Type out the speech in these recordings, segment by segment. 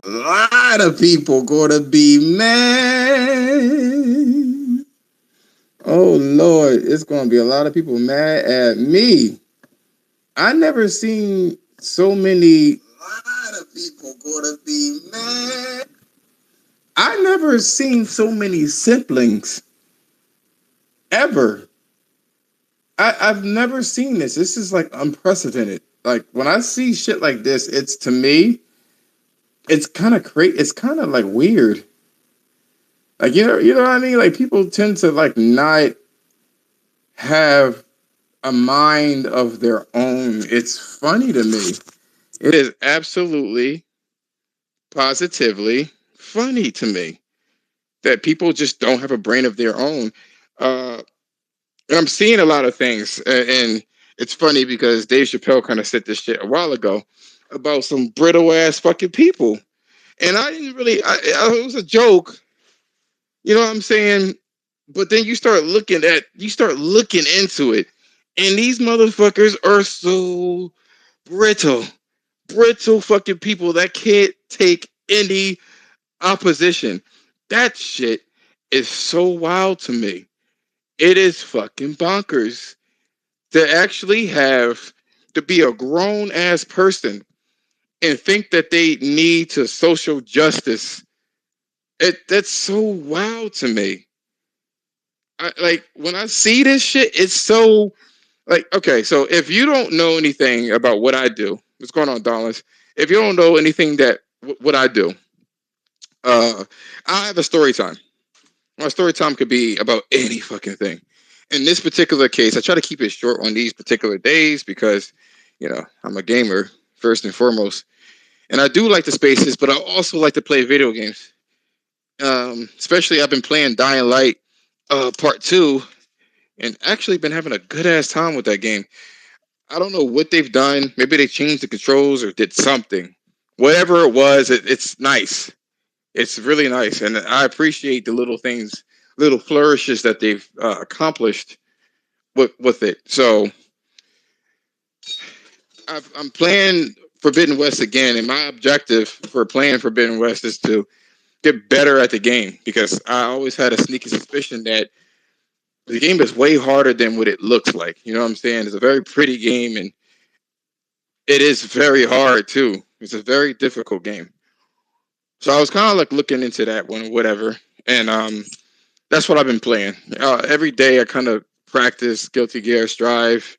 A lot of people gonna be mad. Oh Lord, it's gonna be a lot of people mad at me. I never seen so many. A lot of people gonna be mad. I never seen so many siblings ever. I've never seen this. This is like unprecedented. Like when I see shit like this, it's to me, it's kind of crazy. It's kind of like weird. Like you know what I mean. Like people tend to like not have a mind of their own. It's funny to me. It is absolutely, positively funny to me that people just don't have a brain of their own. Uh, and I'm seeing a lot of things, and it's funny because Dave Chappelle kind of said this shit a while ago about some brittle ass fucking people, and I didn't really. It was a joke, you know what I'm saying? But then you start looking into it, and these motherfuckers are so brittle, brittle fucking people that can't take any opposition. That shit is so wild to me. It is fucking bonkers to actually have to be a grown ass person and think that they need to social justice. That's so wild to me. Like when I see this shit, it's so like okay. So if you don't know anything about what I do, what's going on, Dollars? If you don't know anything that what I do, uh, I have a story time. My story time could be about any fucking thing. In this particular case, I try to keep it short on these particular days because, you know, I'm a gamer first and foremost, and I do like the spaces, but I also like to play video games. Especially, I've been playing Dying Light Part Two, and actually been having a good ass time with that game. I don't know what they've done. Maybe they changed the controls or did something. Whatever it was, it's nice. It's really nice, and I appreciate the little things, little flourishes that they've accomplished with it. So I'm playing Forbidden West again, and my objective for playing Forbidden West is to get better at the game because I always had a sneaky suspicion that the game is way harder than what it looks like. You know what I'm saying? It's a very pretty game, and it is very hard too. It's a very difficult game. So I was kind of like looking into that one, whatever, and that's what I've been playing. Every day I kind of practice Guilty Gear Strive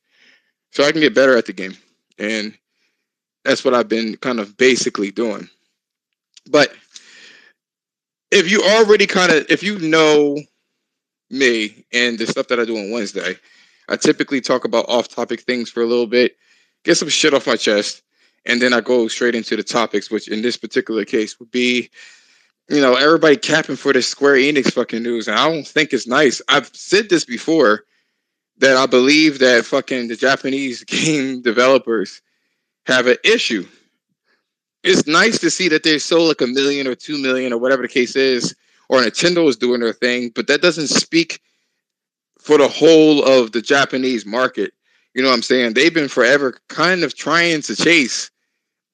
so I can get better at the game. And that's what I've been kind of basically doing. But if you know me and the stuff that I do on Wednesday, I typically talk about off topic things for a little bit, get some shit off my chest, and then I go straight into the topics, which in this particular case would be, you know, everybody capping for this Square Enix fucking news. And I don't think it's nice. I've said this before that I believe that fucking the Japanese game developers have an issue. It's nice to see that they sold like 1 million or 2 million or whatever the case is, or Nintendo is doing their thing, but that doesn't speak for the whole of the Japanese market. You know what I'm saying? They've been forever kind of trying to chase.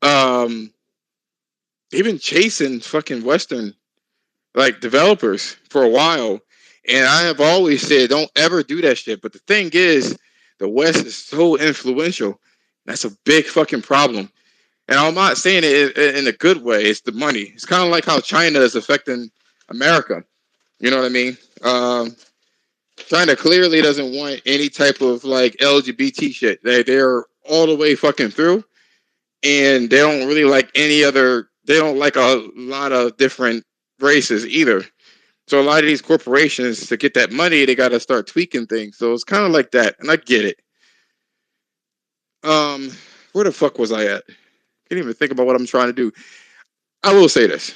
Um, they've been chasing fucking Western like developers for a while, and I have always said don't ever do that shit. But the thing is, the West is so influential. That's a big fucking problem. And I'm not saying it in a good way. It's the money. It's kind of like how China is affecting America. You know what I mean? China clearly doesn't want any type of like LGBT shit. They're all the way fucking through, and they don't really like any other. They don't like a lot of different races either. So a lot of these corporations to get that money, they got to start tweaking things. So it's kind of like that, and I get it. Um, where the fuck was I at? Can't even think about what I'm trying to do. I will say this.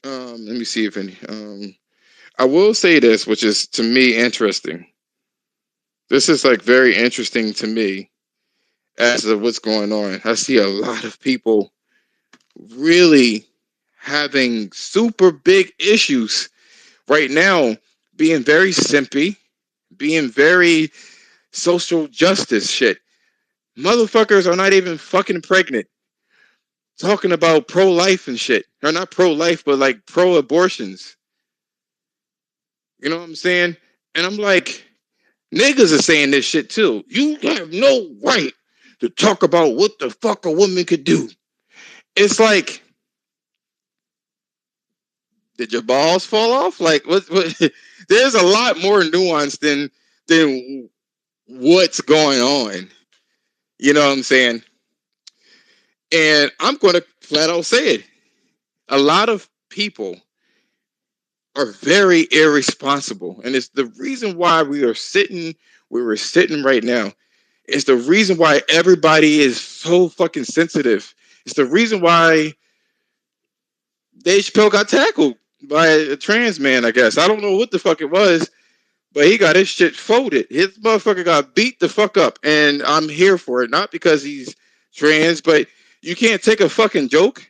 Let me see if any. I will say this, which is to me interesting. This is like very interesting to me as of what's going on. I see a lot of people really having super big issues right now, being very simpy, being very social justice shit. Motherfuckers are not even fucking pregnant. talking about pro-life and shit. Or not pro-life, but like pro-abortions. You know what I'm saying? And I'm like, niggas are saying this shit too. You have no right to talk about what the fuck a woman could do. It's like, did your balls fall off? Like, what there's a lot more nuance than what's going on. You know what I'm saying? And I'm going to flat out say it. A lot of people are very irresponsible. And it's the reason why we are sitting where we're sitting right now. It's the reason why everybody is so fucking sensitive. It's the reason why Dave Chappelle got tackled by a trans man, I guess. I don't know what the fuck it was, but he got his shit folded. His motherfucker got beat the fuck up. And I'm here for it. Not because he's trans, but you can't take a fucking joke.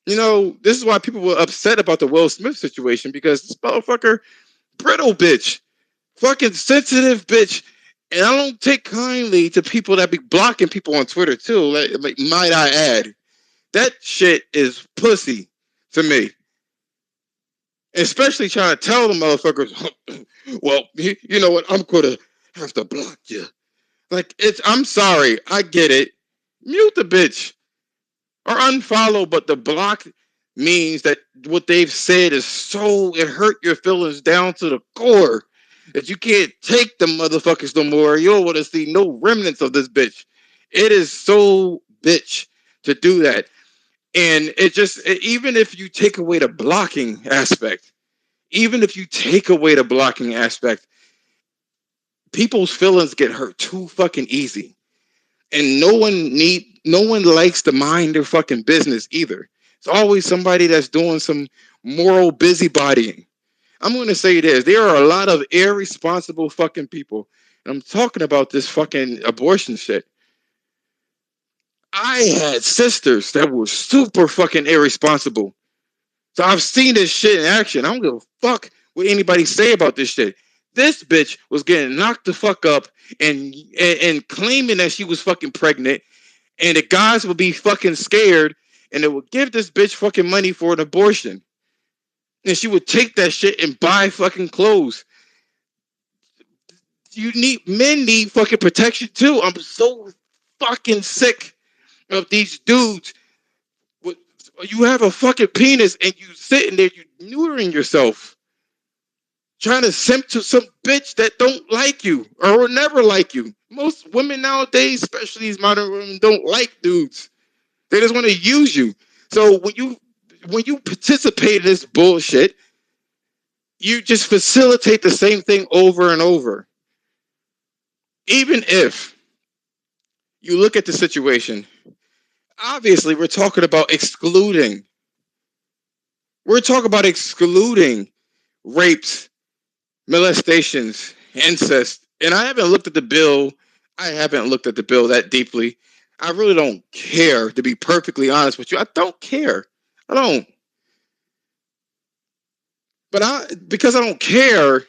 You know, this is why people were upset about the Will Smith situation, because this motherfucker, brittle bitch, fucking sensitive bitch. And I don't take kindly to people that be blocking people on Twitter too. Like might I add, that shit is pussy to me. Especially trying to tell the motherfuckers, well, you know what, I'm gonna have to block you. Like, I'm sorry, I get it. Mute the bitch or unfollow, but the block means that what they've said is so, it hurt your feelings down to the core that you can't take the motherfuckers no more. You don't want to see no remnants of this bitch. It is so bitch to do that. And even if you take away the blocking aspect, people's feelings get hurt too fucking easy. And no one likes to mind their fucking business either. It's always somebody that's doing some moral busybodying. I'm going to say this. There are a lot of irresponsible fucking people. And I'm talking about this fucking abortion shit. I had sisters that were super fucking irresponsible. So I've seen this shit in action. I don't give a fuck what anybody say about this shit. This bitch was getting knocked the fuck up and claiming that she was fucking pregnant, and the guys would be fucking scared, and they would give this bitch fucking money for an abortion. And she would take that shit and buy fucking clothes. Men need fucking protection too. I'm so fucking sick of these dudes. You have a fucking penis and you sitting there, you neutering yourself, trying to simp to some bitch that don't like you or will never like you. Most women nowadays, especially these modern women, don't like dudes. They just want to use you. So when you participate in this bullshit, you just facilitate the same thing over and over. Even if you look at the situation, obviously we're talking about excluding. We're talking about excluding rapes, molestations, incest. And I haven't looked at the bill. I haven't looked at the bill that deeply. I really don't care, to be perfectly honest with you. I don't care. I don't. But because I don't care,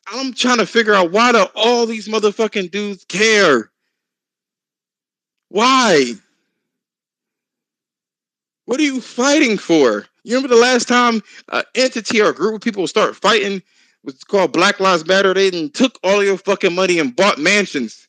I'm trying to figure out, why do all these motherfucking dudes care? Why? What are you fighting for? You remember the last time an entity or a group of people start fighting, what's called Black Lives Matter? They took all your fucking money and bought mansions.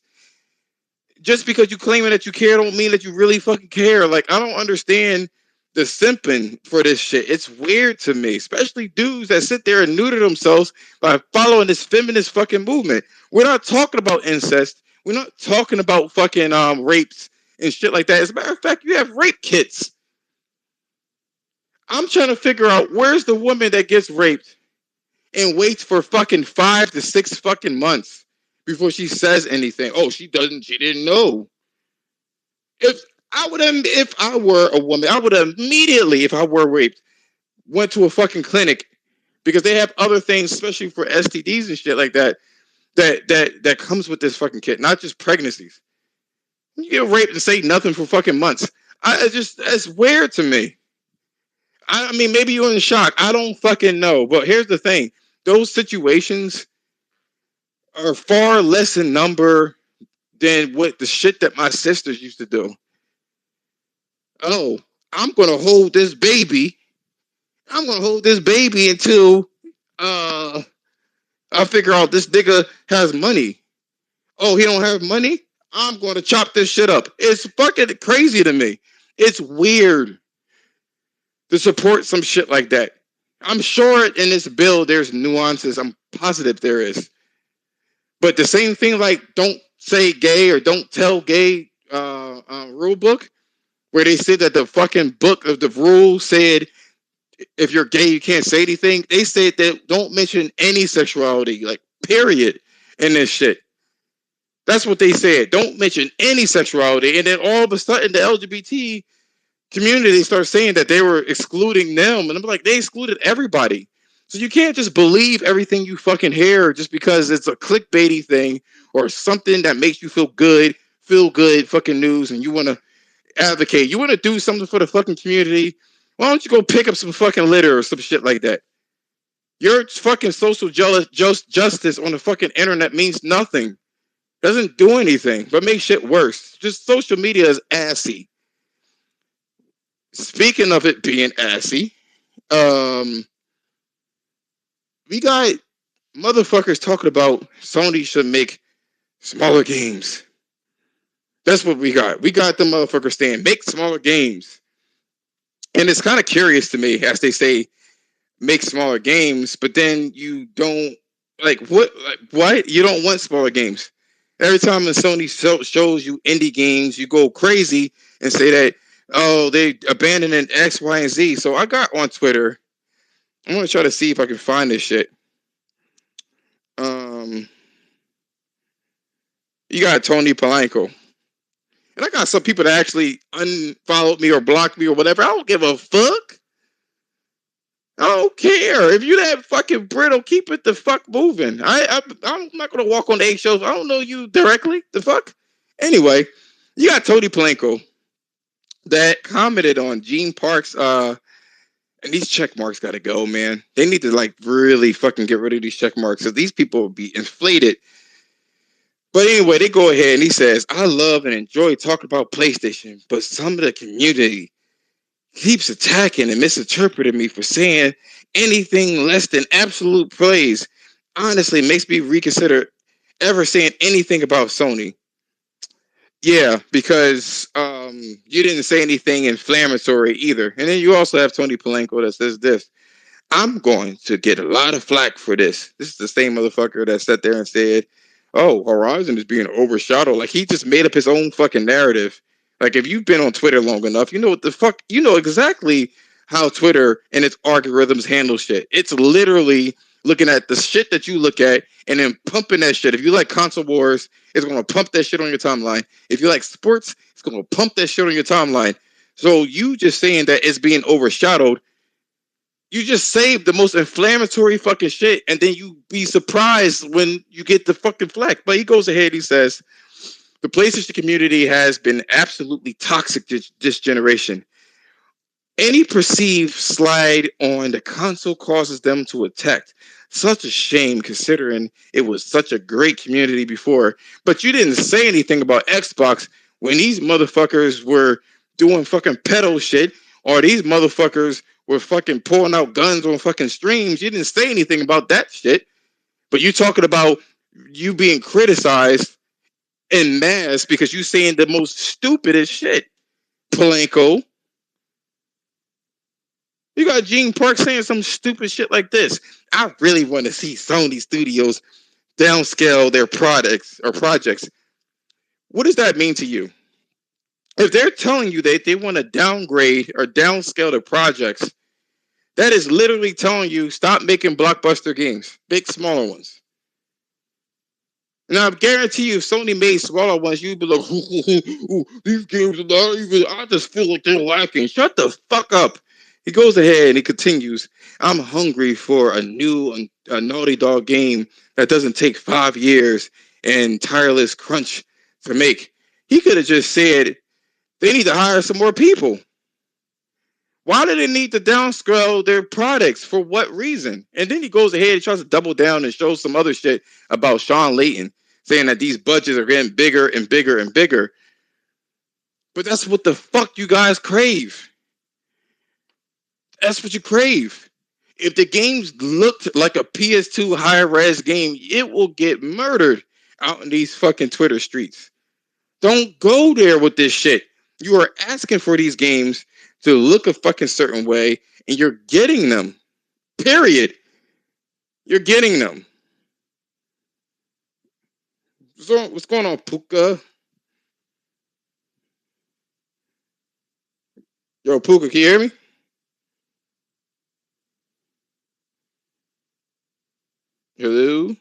Just because you claiming that you care don't mean that you really fucking care. Like, I don't understand the simping for this shit. It's weird to me, especially dudes that sit there and neuter themselves by following this feminist fucking movement. We're not talking about incest. We're not talking about fucking rapes and shit like that. As a matter of fact, you have rape kits. I'm trying to figure out, where's the woman that gets raped and waits for fucking 5 to 6 fucking months before she says anything. Oh, she didn't know. If I were a woman, I would immediately, if I were raped, went to a fucking clinic, because they have other things, especially for STDs and shit like that, that comes with this fucking kit, not just pregnancies. You get raped and say nothing for fucking months. It's weird to me. I mean, maybe you're in shock. I don't fucking know. But here's the thing. Those situations are far less in number than what the shit that my sisters used to do. oh, I'm gonna hold this baby. I'm gonna hold this baby until uh I figure out this nigga has money. Oh, he don't have money? I'm gonna chop this shit up. It's fucking crazy to me. It's weird to support some shit like that. I'm sure in this bill there's nuances. I'm positive there is. But the same thing like don't say gay or don't tell gay rule book, where they said that the fucking book of the rules said if you're gay you can't say anything. They said that don't mention any sexuality, like period, in this shit. That's what they said. Don't mention any sexuality. And then all of a sudden the LGBT community starts saying that they were excluding them. And I'm like, they excluded everybody. So you can't just believe everything you fucking hear just because it's a clickbaity thing or something that makes you feel good fucking news, and you want to advocate. You want to do something for the fucking community. Why don't you go pick up some fucking litter or some shit like that? Your fucking social justice on the fucking internet means nothing. Doesn't do anything but make shit worse. Just social media is assy. Speaking of it being assy, we got motherfuckers talking about Sony should make smaller games. That's what we got. We got the motherfuckers saying make smaller games. And it's kind of curious to me as they say make smaller games, but then you don't like what? You don't want smaller games. Every time the Sony shows you indie games, you go crazy and say that, oh, they abandoning X, Y, and Z. So I got on Twitter. I'm gonna try to see if I can find this shit. You got Tony Polanco. And I got some people that actually unfollowed me or blocked me or whatever. I don't give a fuck. I don't care. If you that fucking brittle, keep it the fuck moving. I'm not gonna walk on the eggshells. I don't know you directly. The fuck. Anyway, you got Tony Polanco that commented on Gene Park's and these check marks gotta go, man. They need to like really fucking get rid of these check marks because these people will be inflated. But anyway, they go ahead and he says, I love and enjoy talking about PlayStation, but some of the community keeps attacking and misinterpreting me for saying anything less than absolute praise. Honestly, makes me reconsider ever saying anything about Sony. Yeah, because you didn't say anything inflammatory either. And then you also have Tony Polanco that says this. I'm going to get a lot of flack for this. This is the same motherfucker that sat there and said, oh, Horizon is being overshadowed. Like, he just made up his own fucking narrative. Like, if you've been on Twitter long enough, you know what the fuck, you know exactly how Twitter and its algorithms handle shit. It's literally looking at the shit that you look at and then pumping that shit. If you like console wars, it's going to pump that shit on your timeline. If you like sports, it's going to pump that shit on your timeline. So you just saying that it's being overshadowed, you just saved the most inflammatory fucking shit, and then you be surprised when you get the fucking flack. But he goes ahead, he says, the PlayStation community has been absolutely toxic this generation. Any perceived slide on the console causes them to attack. Such a shame considering it was such a great community before. But you didn't say anything about Xbox when these motherfuckers were doing fucking pedo shit, or these motherfuckers were fucking pulling out guns on fucking streams. You didn't say anything about that shit. But you talking about you being criticized en masse because you saying the most stupidest shit, Polanco. You got Gene Park saying some stupid shit like this. I really want to see Sony Studios downscale their products or projects. What does that mean to you? If they're telling you that they want to downgrade or downscale their projects, that is literally telling you stop making blockbuster games, big smaller ones. Now I guarantee you, if Sony made smaller ones, you'd be like, ooh, these games are not even. I just feel like they're lacking. Shut the fuck up. He goes ahead and he continues. I'm hungry for a new Naughty Dog game that doesn't take 5 years and tireless crunch to make. He could have just said they need to hire some more people. Why do they need to downscale their products? For what reason? And then he goes ahead and tries to double down and show some other shit about Sean Layton, saying that these budgets are getting bigger and bigger and bigger. But that's what the fuck you guys crave. That's what you crave. If the games looked like a PS2 high res game, it will get murdered out in these fucking Twitter streets. Don't go there with this shit. You are asking for these games to look a fucking certain way, and you're getting them. Period. You're getting them. What's going on, Puka? Yo, Puka, can you hear me? Hello?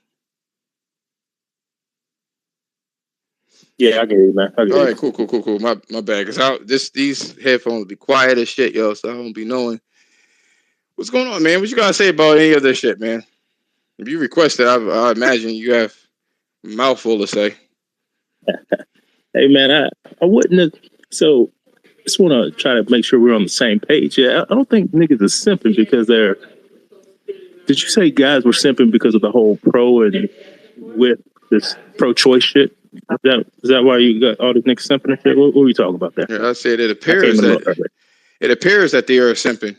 Yeah, I get it, man. All right, cool. My bad. Cause these headphones be quiet as shit, yo. So I don't be knowing what's going on, man. What you gotta say about any of this shit, man? If you request it, I imagine you have a mouthful to say. Hey, man, I wouldn't have. So, just want to try to make sure we're on the same page. Yeah, I don't think niggas are simping because they're. Did you say guys were simping because of the whole pro and with this pro-choice shit? Is that why you got all these niggas simping and shit? What were you talking about there? Yeah, I said it appears that they are simping.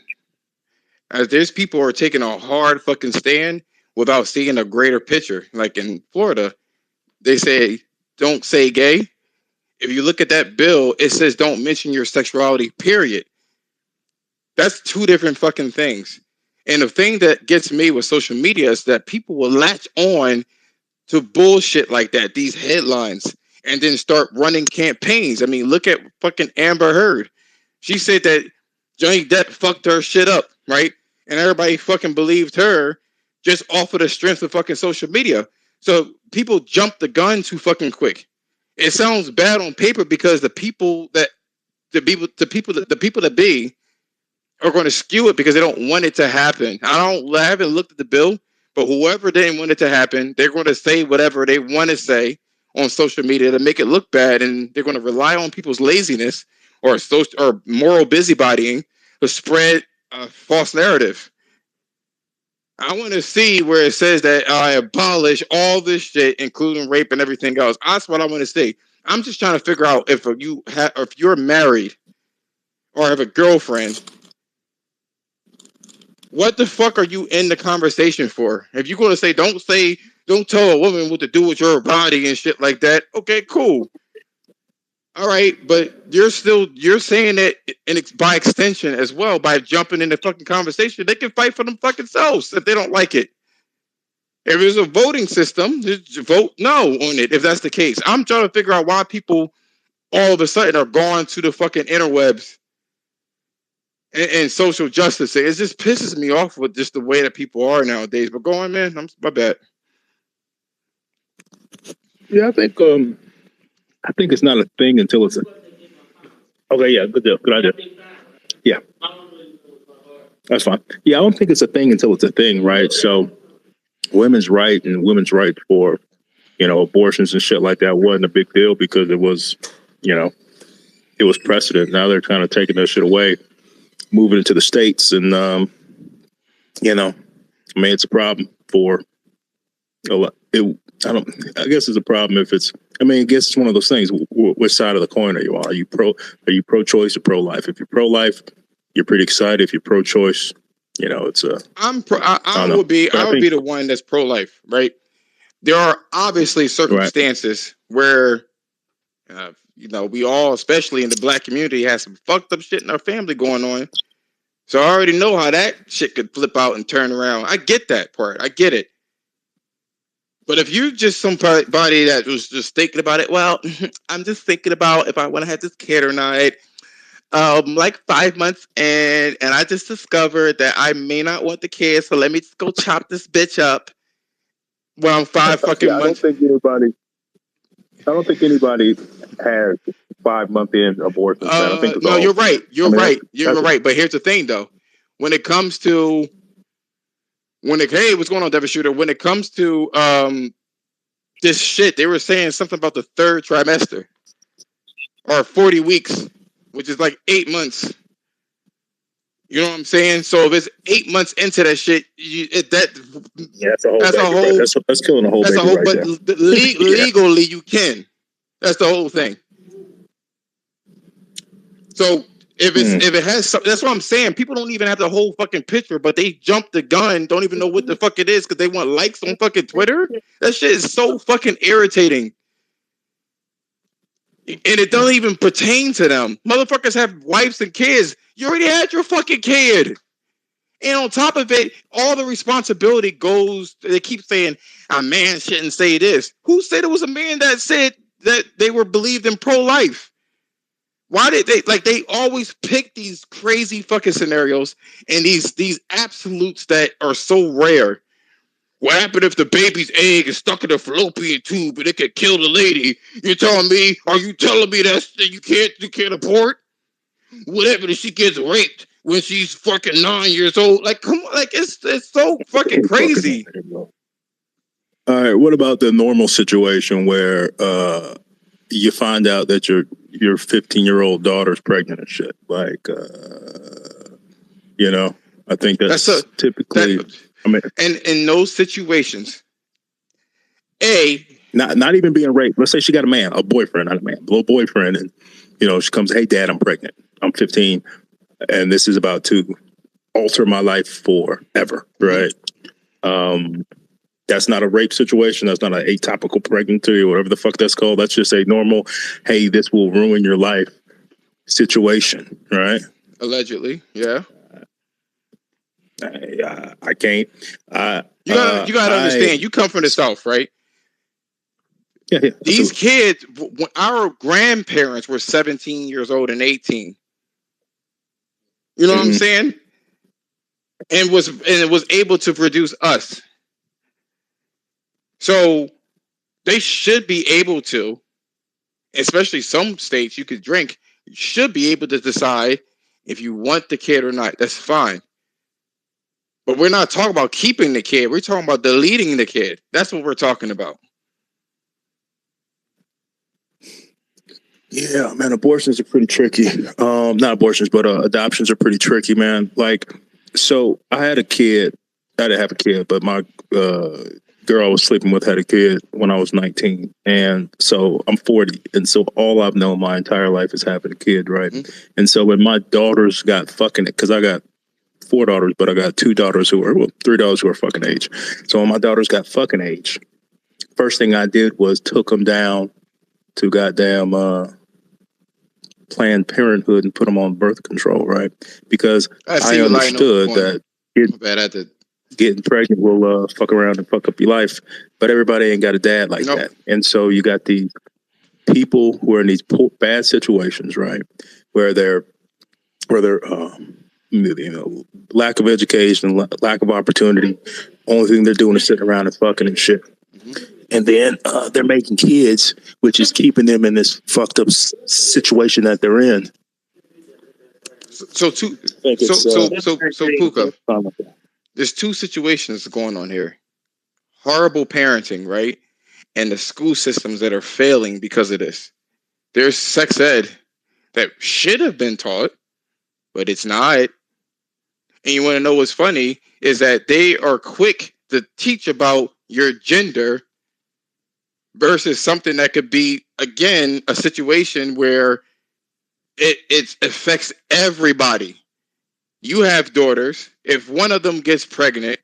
As there's people who are taking a hard fucking stand without seeing a greater picture. Like in Florida, they say don't say gay. If you look at that bill, it says don't mention your sexuality, period. That's two different fucking things. And the thing that gets me with social media is that people will latch on to bullshit like that, these headlines, and then start running campaigns. I mean, look at fucking Amber Heard. She said that Johnny Depp fucked her shit up, right? And everybody fucking believed her just off of the strength of fucking social media. So people jump the gun too fucking quick. It sounds bad on paper because the people that be are going to skew it because they don't want it to happen. I haven't looked at the bill, but whoever didn't want it to happen, they're going to say whatever they want to say on social media to make it look bad, and they're going to rely on people's laziness or moral busybodying to spread a false narrative. I want to see where it says that I abolish all this shit, including rape and everything else. That's what I want to see. I'm just trying to figure out if you're married or have a girlfriend, what the fuck are you in the conversation for? If you're going to say, don't tell a woman what to do with your body and shit like that. Okay, cool. All right, but you're saying that by extension as well, by jumping in the fucking conversation, they can fight for them fucking selves if they don't like it. If there's a voting system, just vote no on it if that's the case. I'm trying to figure out why people all of a sudden are going to the fucking interwebs and social justice. It just pisses me off with just the way that people are nowadays. But go on, man. My bad. Yeah, I think it's not a thing until it's a. Okay, yeah, good deal, good idea. Yeah, that's fine. Yeah, I don't think it's a thing until it's a thing, right? So, women's right for abortions and shit like that wasn't a big deal because it was, it was precedent. Now they're kind of taking that shit away, moving it to the states, and I mean, it's a problem for a lot. I guess it's a problem if it's. I mean, I guess it's one of those things. Which side of the coin are you on? Are you pro-choice or pro-life? If you're pro-life, you're pretty excited. If you're pro-choice, it's a. I would be the one that's pro-life, right? There are obviously circumstances where, we all, especially in the black community, have some fucked up shit in our family going on. So I already know how that shit could flip out and turn around. I get that part. I get it. But if you just somebody that was just thinking about it, well, I'm just thinking about if I want to have this kid or not. Like 5 months in, and I just discovered that I may not want the kid, so let me just go chop this bitch up. Well, I'm 5 fucking months. I don't think anybody has 5 month in abortion. No, you're right. You're right. But here's the thing, though. When it comes to hey, what's going on, Devin Shooter? When it comes to this shit, they were saying something about the third trimester or 40 weeks, which is like 8 months. You know what I'm saying? So if it's 8 months into that shit, that's killing a whole. That's a whole. But legally, you can. That's the whole thing. So if it has something, that's what I'm saying. People don't even have the whole fucking picture, but they jump the gun, don't even know what the fuck it is because they want likes on fucking Twitter. That shit is so fucking irritating. And it doesn't even pertain to them. Motherfuckers have wives and kids. You already had your fucking kid. And on top of it, all the responsibility goes, they keep saying, a man shouldn't say this. Who said it was a man that said that they were believed in pro-life? Why did they always pick these crazy fucking scenarios and these absolutes that are so rare? What happened if the baby's egg is stuck in a fallopian tube and it could kill the lady? Are you telling me that you can't abort? What happened if she gets raped when she's fucking 9 years old? Like, come on, like it's so fucking crazy. All right, what about the normal situation where you find out that your 15-year-old daughter's pregnant and shit? Like, I think that's typically. I mean, and in those situations, not even being raped. Let's say she got a boyfriend, not a man, a little boyfriend, and she comes, "Hey, Dad, I'm pregnant. I'm 15, and this is about to alter my life forever." Right? That's not a rape situation. That's not an atopical pregnancy or whatever the fuck that's called. That's just a normal, "Hey, this will ruin your life" situation, right? Allegedly, yeah. I can't. You gotta understand. You come from the South, right? Yeah. These kids, when our grandparents were 17 years old and 18. You know what I'm saying? And was able to produce us. So they should be able to, especially some states you could drink. You should be able to decide if you want the kid or not. That's fine. But we're not talking about keeping the kid. We're talking about deleting the kid. That's what we're talking about. Yeah, man, abortions are pretty tricky. Not abortions, but adoptions are pretty tricky, man. Like, so I had a kid. I didn't have a kid, but my girl I was sleeping with had a kid when I was 19. And so I'm 40. And so all I've known my entire life is having a kid, right? Mm-hmm. And so when my daughters got fucking it, because I got 4 daughters, but I got 3 daughters who are fucking age. So when my daughters got fucking age, first thing I did was took them down to goddamn Planned Parenthood and put them on birth control, right? Because I understood that getting pregnant will fuck around and fuck up your life, but everybody ain't got a dad like that. And so you got these people who are in these bad situations, right? Where they're lack of education, lack of opportunity. Only thing they're doing is sitting around and fucking and shit. Mm-hmm. And then they're making kids, which is keeping them in this fucked up situation that they're in. So Puka, there's 2 situations going on here. Horrible parenting, right? And the school systems that are failing because of this. There's sex ed that should have been taught, but it's not. And you want to know what's funny is that they are quick to teach about your gender versus something that could be, again, a situation where it affects everybody. You have daughters. If one of them gets pregnant,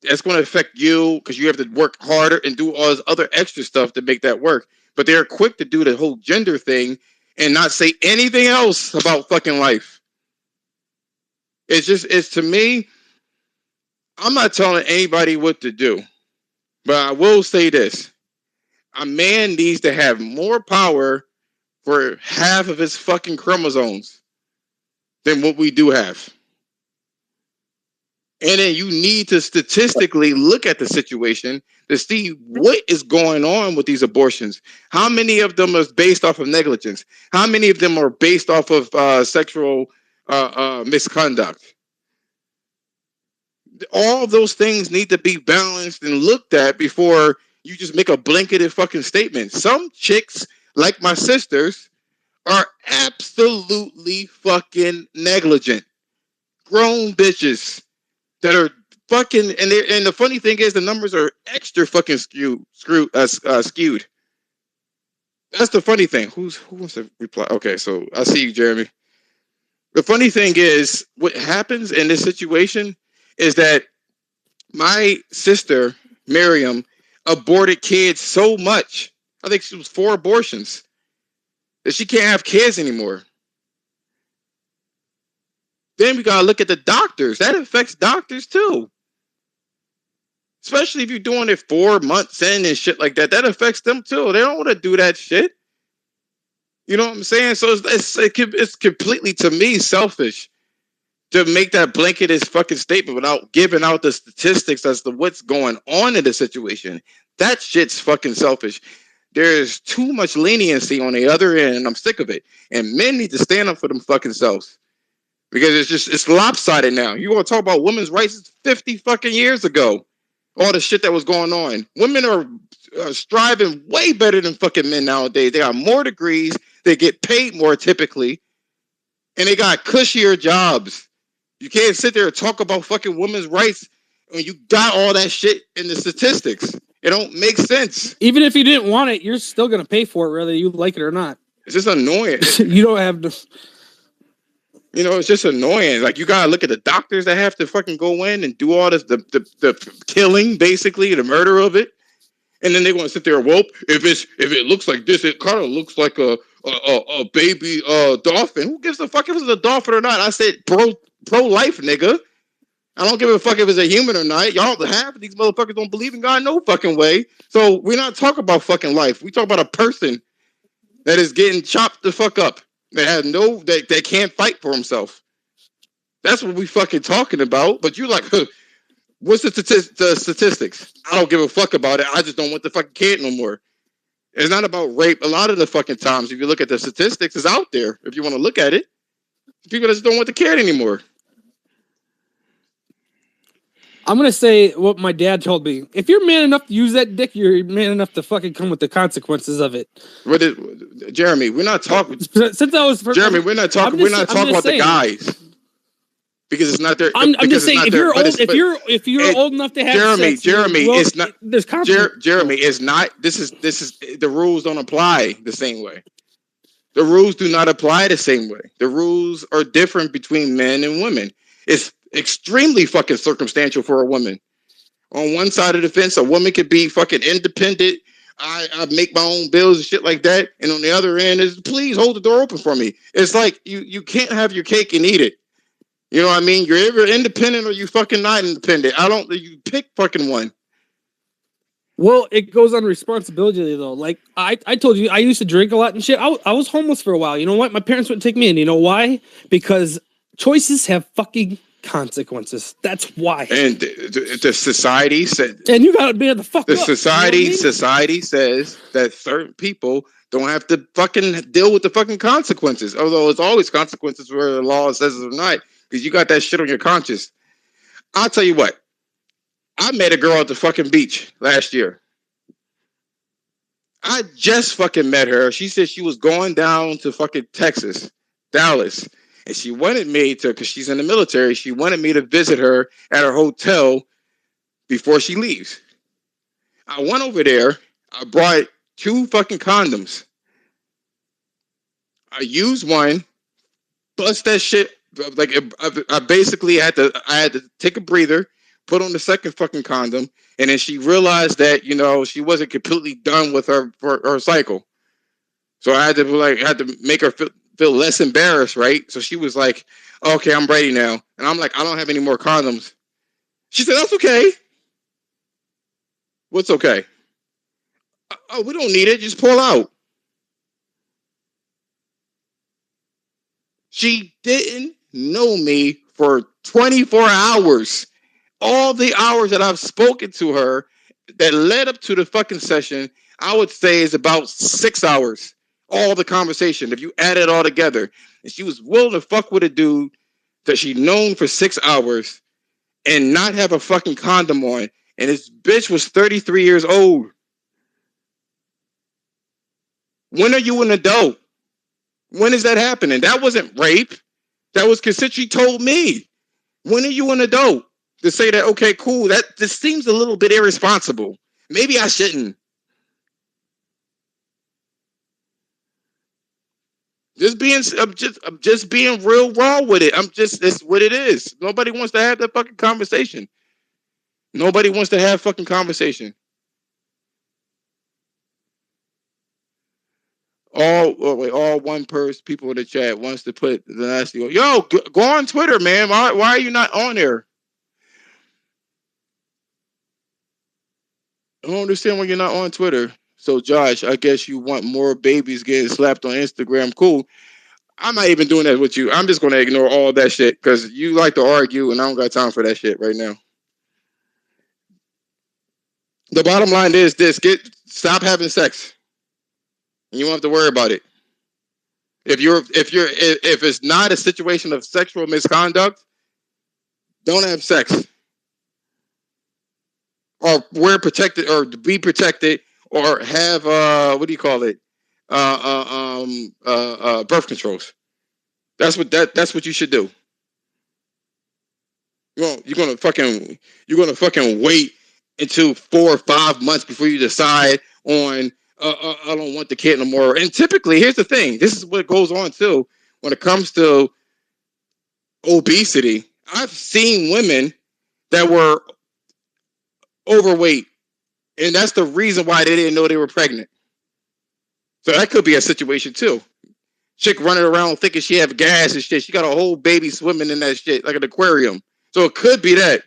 that's going to affect you because you have to work harder and do all this other extra stuff to make that work. But they're quick to do the whole gender thing and not say anything else about fucking life. It's to me, I'm not telling anybody what to do, but I will say this. A man needs to have more power for half of his fucking chromosomes than what we do have. And then you need to statistically look at the situation to see what is going on with these abortions. How many of them are based off of negligence? How many of them are based off of sexual misconduct? All of those things need to be balanced and looked at before you just make a blanketed fucking statement. Some chicks, like my sisters, are absolutely fucking negligent. Grown bitches that are fucking, and the funny thing is the numbers are extra fucking skewed. That's the funny thing. Who wants to reply? Okay, so I see you, Jeremy. The funny thing is, what happens in this situation is that my sister, Miriam, aborted kids so much. I think she was 4 abortions that she can't have kids anymore. Then we gotta look at the doctors. That affects doctors too. Especially if you're doing it 4 months in and shit like that. That affects them too. They don't want to do that shit. You know what I'm saying? So it's completely, to me, selfish to make that blanketed fucking statement without giving out the statistics as to what's going on in the situation. That shit's fucking selfish. There's too much leniency on the other end, and I'm sick of it. And men need to stand up for them fucking selves. Because it's lopsided now. You want to talk about women's rights 50 fucking years ago. All the shit that was going on. Women are striving way better than fucking men nowadays. They got more degrees. They get paid more typically. And they got cushier jobs. You can't sit there and talk about fucking women's rights when you got all that shit in the statistics. It don't make sense. Even if you didn't want it, you're still going to pay for it, whether you like it or not. It's just annoying. You don't have to... You know, it's just annoying. Like, you gotta look at the doctors that have to fucking go in and do all this, the killing, basically, the murder of it, and then they're gonna sit there. Well, if it looks like this, it kind of looks like a baby dolphin. Who gives a fuck if it's a dolphin or not? I said pro life, nigga. I don't give a fuck if it's a human or not. Y'all, half of these motherfuckers don't believe in God no fucking way. So we're not talking about fucking life. We talk about a person that is getting chopped the fuck up. They can't fight for himself. That's what we fucking talking about. But you're like, what's the statistics? I don't give a fuck about it. I just don't want the fucking kid no more. It's not about rape. A lot of the fucking times, if you look at the statistics, it's out there. If you want to look at it, people just don't want the kid anymore. I'm going to say what my dad told me. If you're man enough to use that dick, you're man enough to fucking come with the consequences of it. Jeremy, we're not talking. Since I was Jeremy, we're not talking. We're not talking about the guys because it's not their. I'm just saying, if you're old, if you're old enough to have sex, Jeremy, it's not. There's Jeremy, it's not. This is the rules don't apply the same way. The rules do not apply the same way. The rules are different between men and women. It's extremely fucking circumstantial for a woman. On one side of the fence, a woman could be fucking independent. I make my own bills and shit like that. And on the other end is, please hold the door open for me. It's like you can't have your cake and eat it. You know what I mean? You're either independent or you fucking not independent. You pick fucking one. Well, it goes on responsibility though. Like I told you, I used to drink a lot and shit. I was homeless for a while. You know what? My parents wouldn't take me in. You know why? Because choices have fucking consequences. That's why. And the society said, and you gotta be able to fuck up. Society says that certain people don't have to fucking deal with the fucking consequences. Although it's always consequences whether the law says it or not, because you got that shit on your conscience. I'll tell you what. I met a girl at the fucking beach last year. I just fucking met her. She said she was going down to fucking Texas, Dallas. And she wanted me to, because she's in the military, she wanted me to visit her at her hotel before she leaves. I went over there. I brought 2 fucking condoms. I used one, bust that shit. Like I basically had to take a breather, put on the second fucking condom, and then she realized that, you know, she wasn't completely done with her cycle. So I had to make her feel less embarrassed, right? So she was like, okay, I'm ready now. And I'm like, I don't have any more condoms. She said, that's okay. What's okay? Oh, we don't need it. Just pull out. She didn't know me for 24 hours. All the hours that I've spoken to her that led up to the fucking session, I would say is about 6 hours. All the conversation, if you add it all together. And she was willing to fuck with a dude that she known for 6 hours and not have a fucking condom on. And this bitch was 33 years old. When are you an adult? When is that happening? That wasn't rape. That was because she told me. When are you an adult? To say that, okay, cool, this seems a little bit irresponsible. Maybe I shouldn't. I'm just being real raw with it. It's what it is. Nobody wants to have that fucking conversation. Nobody wants to have fucking conversation. All one person people in the chat wants to put the nasty. Yo, go on Twitter, man. Why are you not on there? I don't understand why you're not on Twitter. So, Josh, I guess you want more babies getting slapped on Instagram. Cool. I'm not even doing that with you. I'm just going to ignore all that shit because you like to argue, and I don't got time for that shit right now. The bottom line is this: stop having sex. And you don't have to worry about it. If it's not a situation of sexual misconduct, don't have sex. Or wear protected, or be protected, or have what do you call it? Birth controls. That's what you should do. You're gonna fucking wait until 4 or 5 months before you decide on I don't want the kid no more. And typically, here's the thing: this is what goes on too when it comes to obesity. I've seen women that were overweight, and that's the reason why they didn't know they were pregnant. So that could be a situation too. Chick running around thinking she have gas and shit. She got a whole baby swimming in that shit like an aquarium. So it could be that.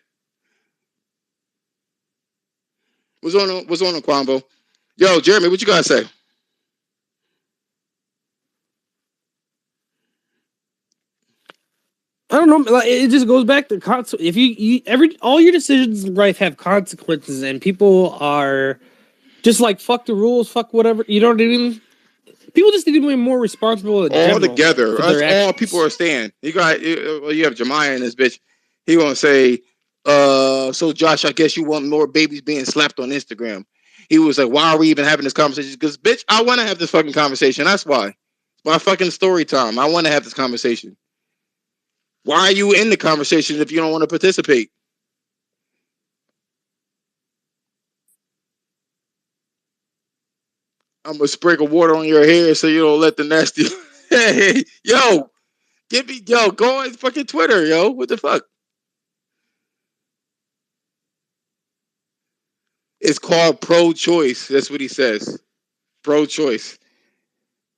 What's on the Quambo? Yo, Jeremy, what you gotta say? I don't know. Like, it just goes back to if all your decisions in life have consequences, and people are just like fuck the rules, fuck whatever. You know what I mean? People just need to be more responsible. All together, that's all people are saying. You have Jemiah in this bitch. He gonna say, so Josh, I guess you want more babies being slapped on Instagram. He was like, why are we even having this conversation? Because bitch, I want to have this fucking conversation. That's why. It's my fucking story time. I want to have this conversation. Why are you in the conversation if you don't want to participate? I'm gonna sprinkle water on your hair so you don't let the nasty. Hey, yo, go on fucking Twitter, yo. What the fuck? It's called pro-choice. That's what he says. Pro-choice.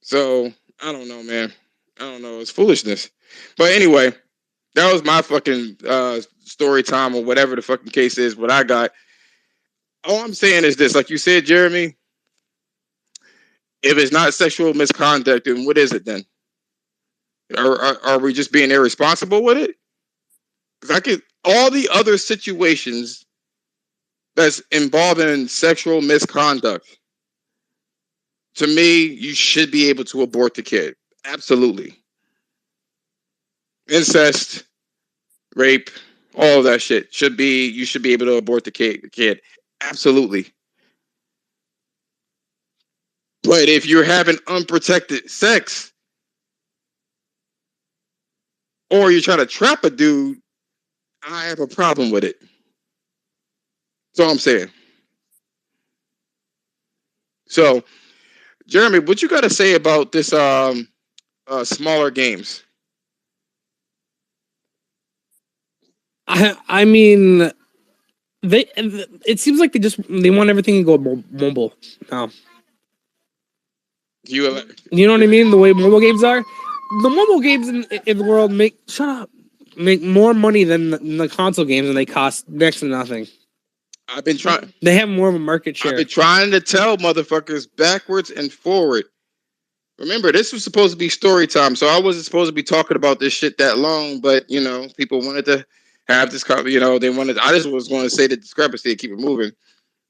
So I don't know, man. I don't know. It's foolishness. But anyway, that was my fucking story time or whatever the fucking case is. What I got. All I'm saying is this: like you said, Jeremy. If it's not sexual misconduct, then what is it then? Are we just being irresponsible with it? Because all the other situations that's involving sexual misconduct, to me, you should be able to abort the kid. Absolutely. Incest, rape, all of that shit you should be able to abort the kid. Absolutely. But if you're having unprotected sex, or you're trying to trap a dude, I have a problem with it. That's all I'm saying. So, Jeremy, what you got to say about this smaller games? I mean, it seems like they want everything to go mobile now. You know what I mean? The way mobile games are, the mobile games in the world make more money than the console games, and they cost next to nothing. I've been trying. They have more of a market share. I've been trying to tell motherfuckers backwards and forward. Remember, this was supposed to be story time, so I wasn't supposed to be talking about this shit that long. But people wanted to have this. They wanted. I just was going to say the discrepancy and keep it moving.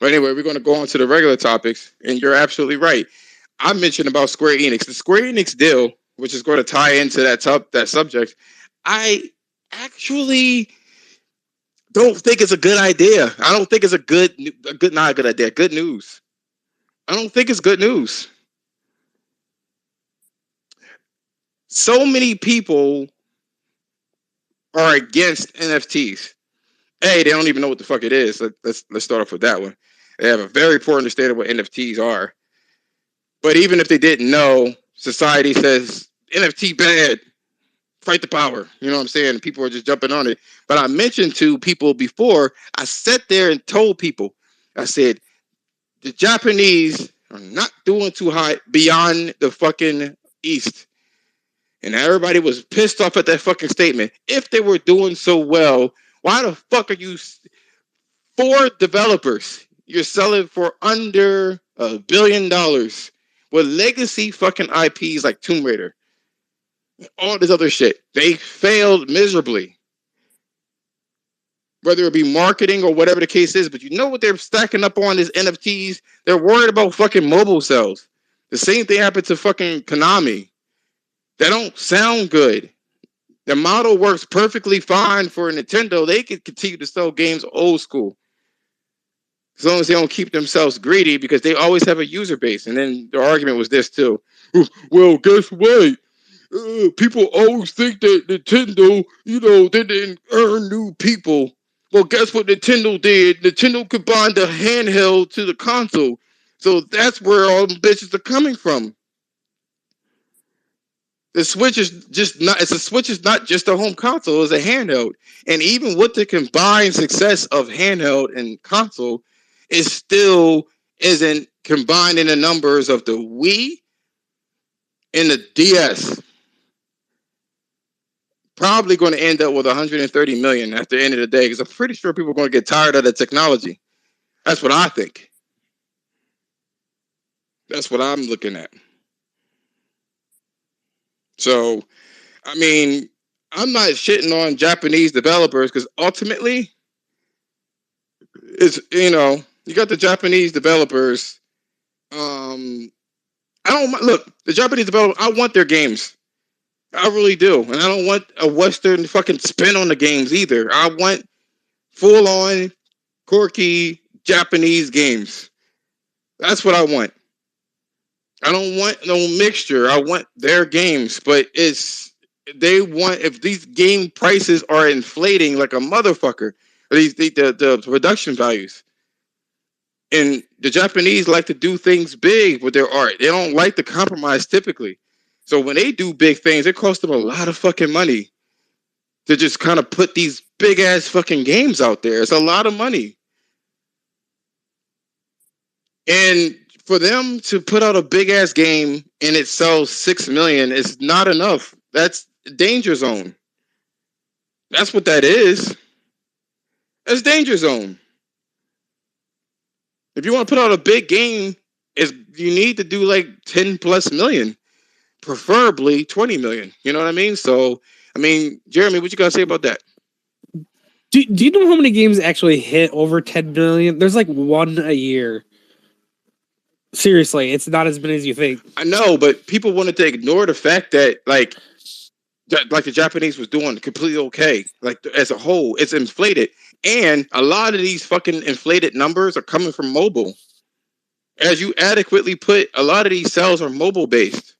But anyway, we're going to go on to the regular topics, and you're absolutely right. I mentioned about Square Enix, the Square Enix deal, which is going to tie into that subject. I actually don't think it's a good idea. I don't think it's not a good idea. Good news. I don't think it's good news. So many people are against NFTs. Hey, they don't even know what the fuck it is. Let's start off with that one. They have a very poor understanding of what NFTs are. But even if they didn't know, society says NFT bad. Fight the power. You know what I'm saying? People are just jumping on it. But I mentioned to people before, I sat there and told people, I said, the Japanese are not doing too hot beyond the fucking East. And everybody was pissed off at that fucking statement. If they were doing so well, why the fuck are you 4 developers? You're selling for under $1 billion with legacy fucking IPs like Tomb Raider. All this other shit. They failed miserably. Whether it be marketing or whatever the case is, but you know what they're stacking up on is NFTs. They're worried about fucking mobile sales. The same thing happened to fucking Konami. They don't sound good. The model works perfectly fine for Nintendo. They can continue to sell games old school. As long as they don't keep themselves greedy, because they always have a user base. And then the argument was this too. Well, guess what? People always think that Nintendo, they didn't earn new people. Well, guess what Nintendo did? Nintendo combined the handheld to the console. So that's where all the bitches are coming from. The Switch is just not, the Switch is not just a home console, it's a handheld. And even with the combined success of handheld and console, it still isn't combined in the numbers of the Wii and the DS. Probably going to end up with 130 million at the end of the day, because I'm pretty sure people are going to get tired of the technology. That's what I think. That's what I'm looking at. So, I mean, I'm not shitting on Japanese developers, because ultimately, it's, you got the Japanese developers. I don't look, the Japanese developers, I want their games. I really do. And I don't want a Western fucking spin on the games either. I want full on quirky Japanese games. That's what I want. I don't want no mixture. I want their games, but if these game prices are inflating like a motherfucker, the production values. And the Japanese like to do things big with their art. They don't like to compromise typically. So when they do big things, it costs them a lot of fucking money to just kind of put these big ass fucking games out there. It's a lot of money. And for them to put out a big ass game and it sells 6 million is not enough. That's danger zone. That's what that is. That's danger zone. If you want to put out a big game, you need to do like 10 plus million, preferably 20 million. You know what I mean? So, I mean, Jeremy, what you got to say about that? Do you know how many games actually hit over 10 million? There's like one a year. Seriously, it's not as many as you think. I know, but people wanted to ignore the fact that like the Japanese was doing completely okay. Like as a whole, it's inflated. And a lot of these fucking inflated numbers are coming from mobile. As you adequately put, a lot of these sales are mobile based.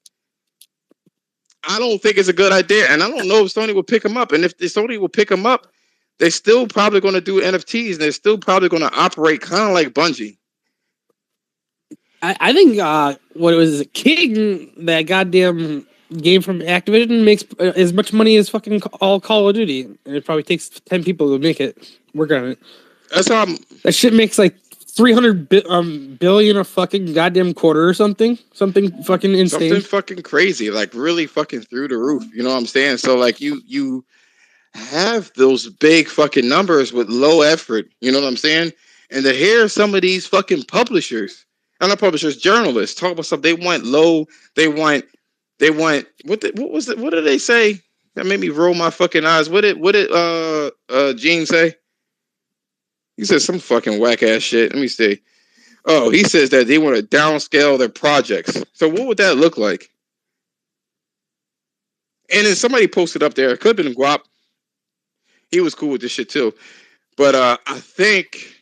I don't think it's a good idea. And I don't know if Sony will pick them up. And if Sony will pick them up, they're still probably going to do NFTs. And they're still probably going to operate kind of like Bungie. I think what it was King, that goddamn game from Activision, makes as much money as fucking all Call of Duty. And it probably takes 10 people to make it, work on it. That's how that shit makes like 300 billion a fucking goddamn quarter or something. Something fucking insane. Something fucking crazy, like really fucking through the roof. You know what I'm saying? So like you have those big fucking numbers with low effort. You know what I'm saying? And to hear some of these fucking publishers, not publishers, journalists talk about stuff. They want low. They want. What was it? What did they say? That made me roll my fucking eyes. What did Gene say? He said some fucking whack ass shit. Let me see. Oh, he says that they want to downscale their projects. So what would that look like? And then somebody posted up there. It could have been Guap. He was cool with this shit too. But I think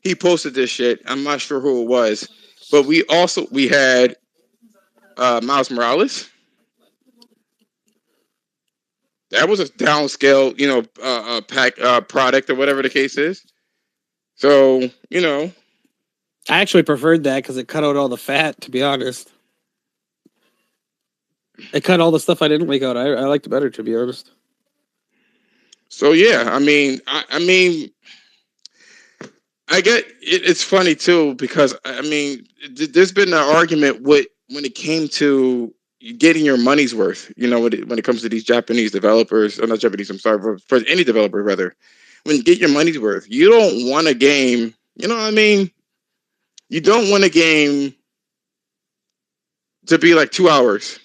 he posted this shit. I'm not sure who it was. But we had Miles Morales. That was a downscale, product or whatever the case is. So, I actually preferred that because it cut out all the fat, to be honest. It cut all the stuff I didn't like out. I liked it better, to be honest. So yeah, I mean, I get it, it's funny too because I mean, there's been an argument with when it came to getting your money's worth. You know, when it comes to these Japanese developers, or not Japanese, I'm sorry, for any developer rather, when you get your money's worth, you don't want a game. You know what I mean? You don't want a game to be like 2 hours.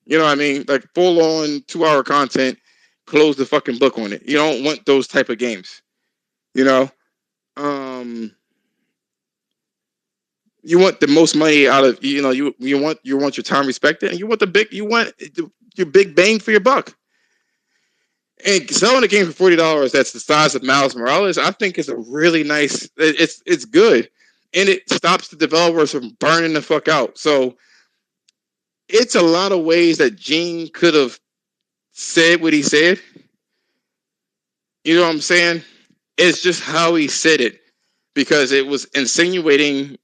You know what I mean? Like full on 2 hour content. Close the fucking book on it. You don't want those type of games. You know. You want the most money out of you know you want your time respected, and you want your big bang for your buck. And selling a game for $40 that's the size of Miles Morales, I think is a really nice. It's good, and it stops the developers from burning the fuck out. So it's a lot of ways that Gene could have said what he said. You know what I'm saying? It's just how he said it because it was insinuating.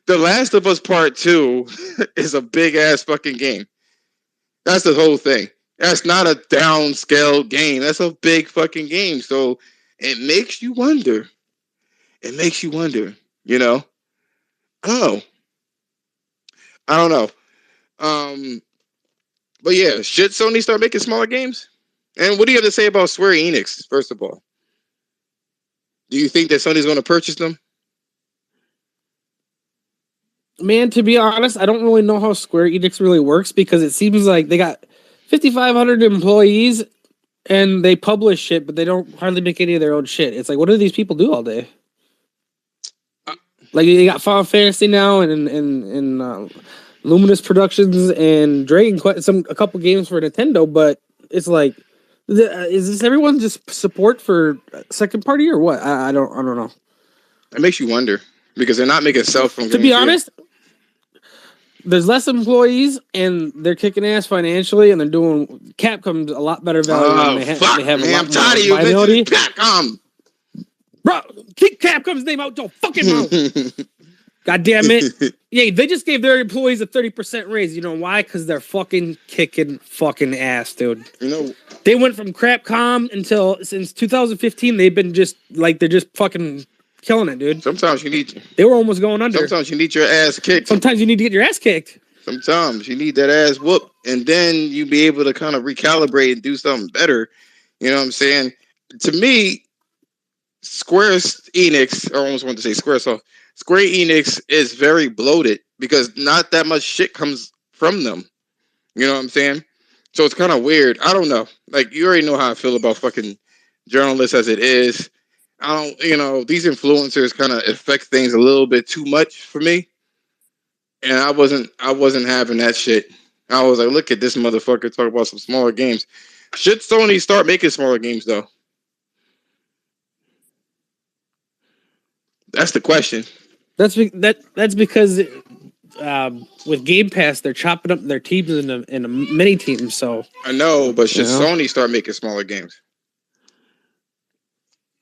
The Last of Us Part 2 is a big ass fucking game. That's the whole thing. That's not a downscale game. That's a big fucking game. So it makes you wonder. You know? Oh, I don't know. But yeah, should Sony start making smaller games? And what do you have to say about Square Enix, first of all? Do you think that Sony's going to purchase them? Man, to be honest, I don't really know how Square Enix really works because it seems like they got 5,500 employees and they publish shit, but they don't hardly make any of their own shit. It's like, what do these people do all day? Like, you got Final Fantasy now and Luminous Productions and Dragon Quest, a couple games for Nintendo, but it's like, is this everyone just support for second party or what? I don't know. It makes you wonder because they're not making cell phone games. To be honest, there's less employees and they're kicking ass financially and they're doing Capcom's a lot better value. They have man, a lot I'm tired of you, viability. Capcom. Bro, keep Capcom's name out your fucking mouth. God damn it. Yeah, they just gave their employees a 30% raise. You know why? Because they're fucking kicking fucking ass, dude. You know, they went from Crapcom since 2015. They've been just like, they're just fucking killing it, dude. Sometimes you need. They were almost going under. Sometimes you need your ass kicked. Sometimes you need to get your ass kicked. Sometimes you need that ass whoop, and then you be able to kind of recalibrate and do something better. You know what I'm saying? To me, Square Enix, I almost wanted to say Squaresoft. Square Enix is very bloated because not that much shit comes from them. You know what I'm saying? So it's kind of weird. I don't know. Like, you already know how I feel about fucking journalists as it is. I don't, these influencers kind of affect things a little bit too much for me. And I wasn't having that shit. I was like, look at this motherfucker talk about some smaller games. Should Sony start making smaller games though? That's the question. That's because with Game Pass they're chopping up their teams into mini teams. So I know, but should Sony start making smaller games?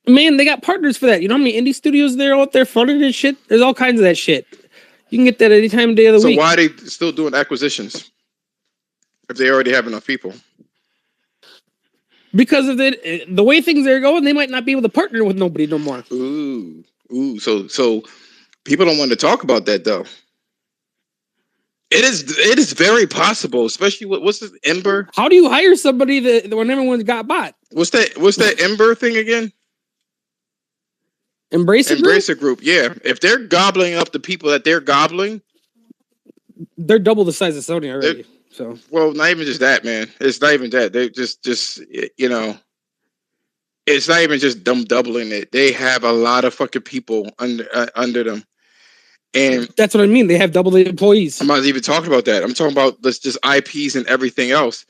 Man, they got partners for that. You know how many indie studios they're out there funding and shit? There's all kinds of that shit. You can get that any time of day of the week. So why are they still doing acquisitions if they already have enough people? Because of the way things are going, they might not be able to partner with nobody no more. Ooh. So people don't want to talk about that though. It is very possible, especially with what's this Ember? How do you hire somebody that when everyone's got bought? What's that Ember thing again? Embracer Group, yeah. If they're gobbling up the people that they're gobbling, they're double the size of Sony already. So, well, not even just that, man. It's not even that. They just it's not even just them doubling it. They have a lot of fucking people under them, and that's what I mean. They have double the employees. I'm not even talking about that. I'm talking about just IPs and everything else.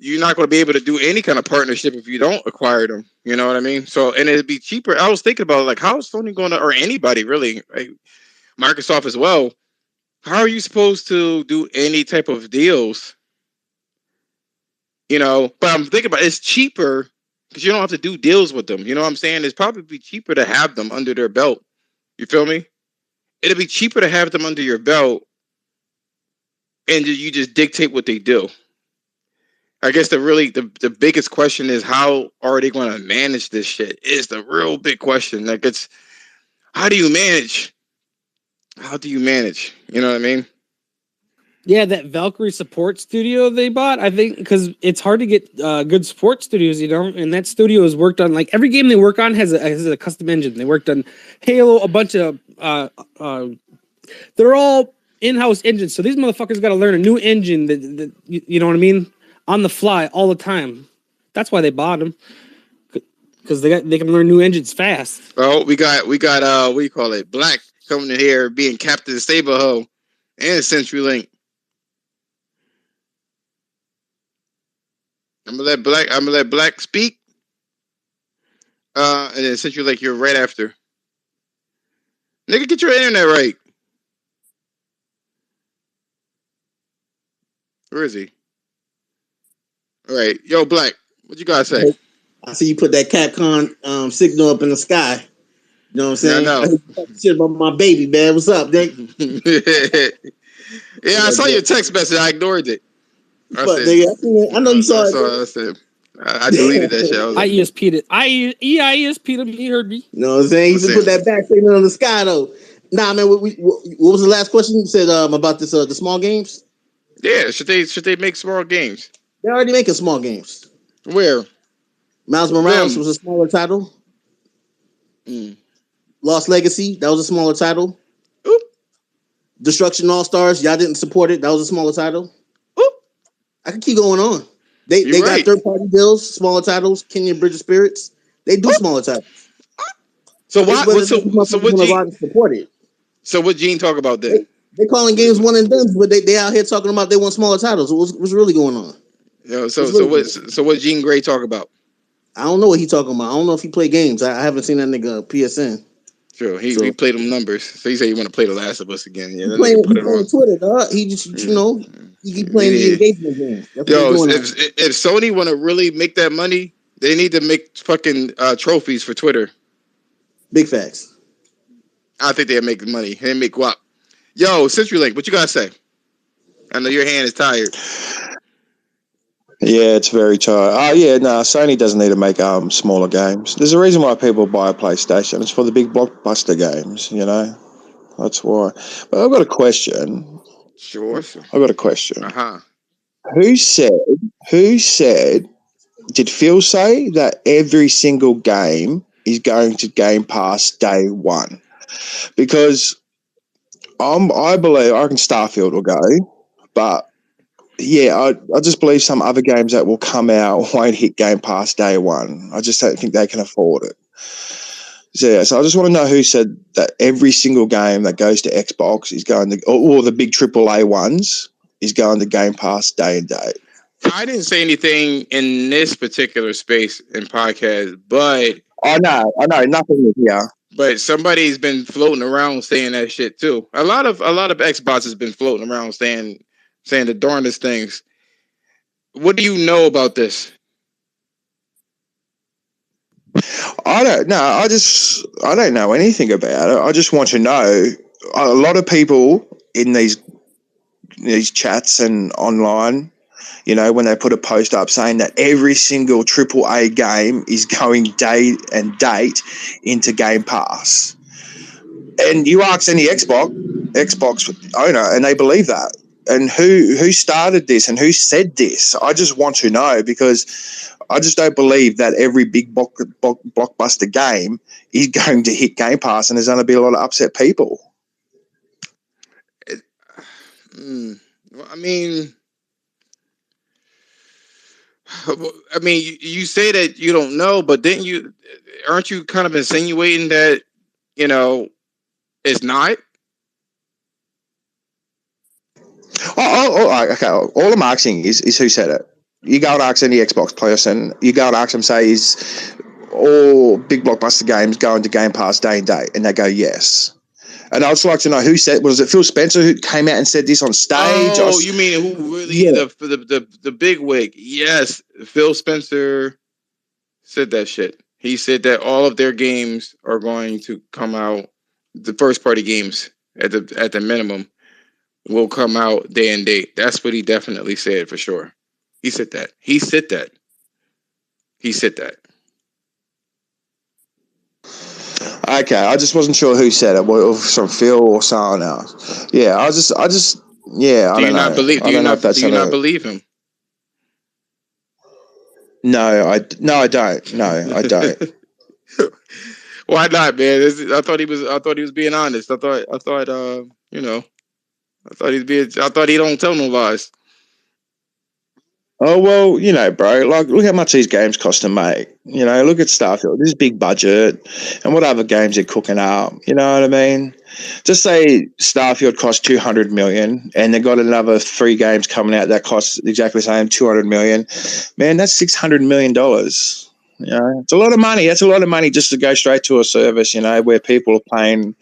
You're not going to be able to do any kind of partnership if you don't acquire them. You know what I mean? So, and it'd be cheaper. I was thinking about like, how is Sony going to, or anybody really, like Microsoft as well, how are you supposed to do any type of deals? But I'm thinking about it's cheaper because you don't have to do deals with them. You know what I'm saying? It's probably cheaper to have them under their belt. You feel me? It'd be cheaper to have them under your belt and you just dictate what they do. I guess the biggest question is how are they going to manage this shit? Is the real big question. Like it's how do you manage? How do you manage? You know what I mean? Yeah, that Valkyrie support studio they bought, I think, because it's hard to get good support studios, and that studio has worked on, like, every game they work on has a custom engine. They worked on Halo, a bunch of, they're all in-house engines, so these motherfuckers got to learn a new engine that you know what I mean, on the fly all the time. That's why they bought them, because they can learn new engines fast. Oh, we got what do you call it? Black coming in here being Captain Stableho and CenturyLink. I'm gonna let Black speak. And then CenturyLink, you're right after. Nigga, get your internet right. Where is he? All right, yo, Black, what you gotta say? I see you put that Capcom signal up in the sky. You know what I'm saying? Yeah, I know. Shit about my baby, man. What's up, Dick? Yeah, I saw your text message. I ignored it. I know you saw it. I deleted that shit. I ESP'd it. I ESP'd him. He heard me. You know what I'm saying? You put that back signal in the sky, though. Nah, man. What was the last question you said about this? The small games? Yeah, should they make small games? They're already making small games. Where? Miles Morales was a smaller title. Lost Legacy, that was a smaller title. Oop. Destruction All Stars, y'all didn't support it. That was a smaller title. Oop. I can keep going on. They got third party deals, smaller titles. Kenyan Bridge of Spirits, they do smaller titles. So why? Support it. So what Gene talk about then? They calling games one and done, but they out here talking about they want smaller titles. What's really going on? So what Gene Gray talk about? I don't know what he talking about. I don't know if he play games. I haven't seen that nigga PSN. Sure, he played them numbers. So he said he want to play The Last of Us again. Yeah, he playing Twitter, dog. He just he keep playing the engagement game. If Sony want to really make that money, they need to make fucking trophies for Twitter. Big facts. I think they'll make money. They make guap. Yo, CenturyLink, what you gotta say? I know your hand is tired. Yeah, it's very tired. Sony doesn't need to make smaller games. There's a reason why people buy a PlayStation. It's for the big blockbuster games, That's why. But I've got a question. Sure. I've got a question. Uh-huh. Who said, did Phil say that every single game is going to Game Pass day one? Because I believe, I reckon Starfield will go, but yeah, I just believe some other games that will come out won't hit Game Pass day one. I just don't think they can afford it. So I just want to know who said that every single game that goes to Xbox is going to, or the big AAA ones, is going to Game Pass day and date. I didn't say anything in this particular space in podcast, but I know, nothing is here. But somebody's been floating around saying that shit too. A lot of Xbox has been floating around saying the darndest things. What do you know about this? I don't know. I don't know anything about it. I just want to know. A lot of people in these chats and online, when they put a post up saying that every single AAA game is going day and date into Game Pass. And you ask any Xbox owner, and they believe that. And who started this and who said this? I just want to know, because I just don't believe that every big blockbuster game is going to hit Game Pass, and there's going to be a lot of upset people. I mean, you say that you don't know, but aren't you kind of insinuating that, it's not? Okay. All I'm asking is who said it. You go and ask any Xbox person. You go and ask them, say, is all big blockbuster games going to Game Pass day and date? And they go, yes. And I'd just like to know who said. Was it Phil Spencer who came out and said this on stage? Oh, you mean who really the big wig? Yes, Phil Spencer said that shit. He said that all of their games are going to come out, the first party games at the minimum, will come out day and date. That's what he definitely said for sure. He said that. He said that. He said that. Okay, I just wasn't sure who said it, whether it was from Phil or someone else. Yeah, I just, yeah, I Do you don't not know. believe? I don't know if that's Do you not ever. believe him? No, I don't. No, I don't. Why not, man? I thought he was. I thought he was being honest. I thought. You know. I thought he'd be. I thought he don't tell no lies. Oh well, you know, bro. Like, look how much these games cost to make. You know, look at Starfield. This is big budget, and what other games they're cooking up. You know what I mean? Just say Starfield cost 200 million, and they got another 3 games coming out that cost exactly the same 200 million. Man, that's $600 million. You know, it's a lot of money. That's a lot of money just to go straight to a service. You know, where people are paying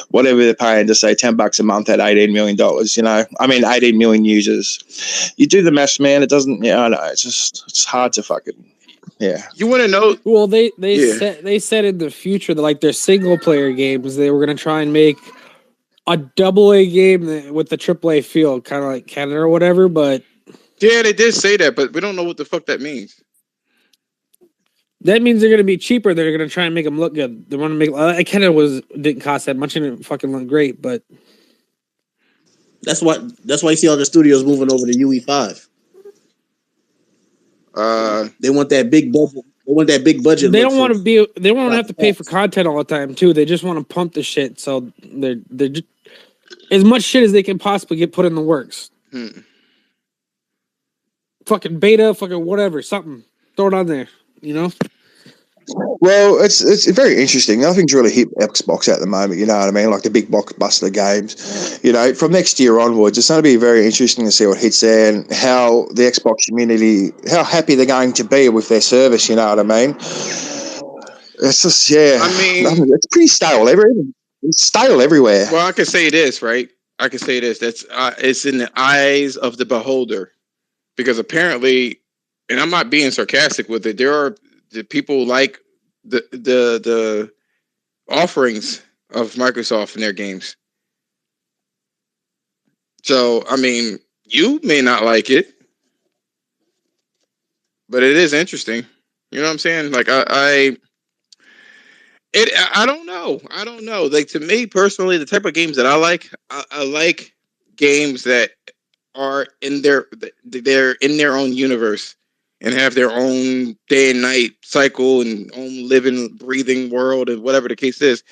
whatever they're paying to say $10 a month at $18 million. You know, I mean, 18 million users. You do the maths, man. It doesn't. Yeah, I know. It's hard to fucking. Yeah. You want to know? Well, they Yeah. said in the future that like their single player games they were gonna try and make a AA game with the AAA feel, kind of like Canada or whatever. But Yeah, they did say that, but we don't know what the fuck that means. that means they're gonna be cheaper. They're gonna try and make them look good. They want to make. Canada didn't cost that much and it fucking looked great, but That's why you see all the studios moving over to UE5. They want that big budget. They want that big budget. they don't want to be. They don't want to have to pay for content all the time too. They just want to pump the shit. So they're just, as much shit as they can possibly get put in the works. Fucking beta, fucking whatever, something. Throw it on there, you know? Well, it's very interesting. Nothing's really hit Xbox at the moment. You know what I mean? Like the big blockbuster games. You know, from next year onwards, it's going to be very interesting to see what hits there and how the Xbox community, how happy they're going to be with their service. You know what I mean? It's just I mean, it's pretty stale. It's stale everywhere. well, I can say this, right? I can say this. That's it's in the eyes of the beholder, because apparently, and I'm not being sarcastic with it. There are the people like the offerings of Microsoft in their games. So, I mean, you may not like it, but it is interesting. You know what I'm saying? Like I don't know. I don't know. Like, to me personally, the type of games that I like, I like games that are they're in their own universe and have their own day and night cycle and own living, breathing world and whatever the case is.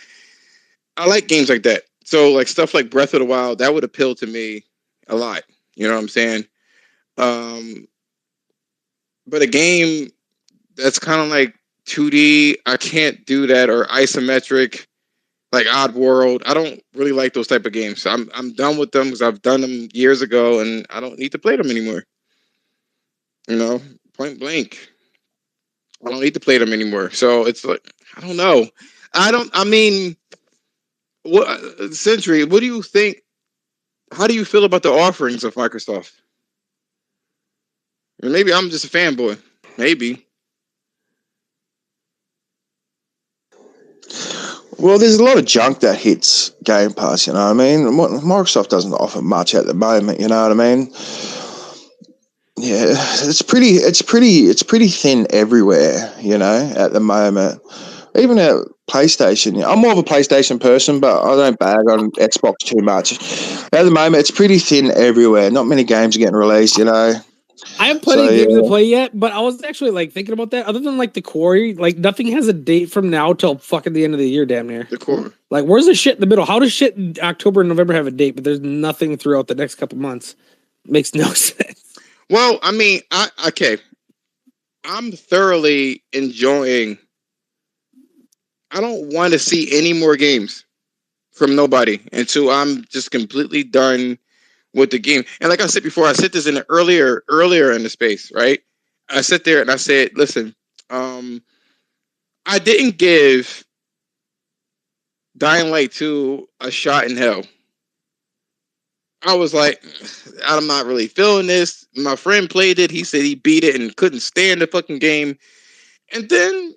I like games like that. So like stuff like Breath of the Wild, that would appeal to me a lot. You know what I'm saying? But a game that's kind of like 2D, I can't do that, or isometric, like Odd World. I don't really like those type of games. I'm done with them because I've done them years ago, and I don't need to play them anymore. You know, point blank. I don't need to play them anymore. So it's like, I don't know. I mean, what Century? What do you think? How do you feel about the offerings of Microsoft? Or maybe I'm just a fanboy. Maybe. Well, there's a lot of junk that hits Game Pass. You know what I mean? Microsoft doesn't offer much at the moment. You know what I mean? Yeah, it's pretty thin everywhere. You know, at the moment. Even at PlayStation, I'm more of a PlayStation person, but I don't bag on Xbox too much. At the moment, it's pretty thin everywhere. Not many games are getting released, you know. I have plenty of games to play yet, but I was actually like thinking about that. Other than like the Quarry, like nothing has a date from now till fucking the end of the year, damn near. The core. Like, where's the shit in the middle? How does shit in October and November have a date, but there's nothing throughout the next couple months? Makes no sense. Well, I mean, I'm thoroughly enjoying. I don't want to see any more games from nobody until I'm just completely done with the game. And like I said before, I said this in the earlier in the space, right? I sat there and I said, listen, I didn't give Dying Light 2 a shot in hell. I was like, I'm not really feeling this. My friend played it. He said he beat it and couldn't stand the fucking game. And then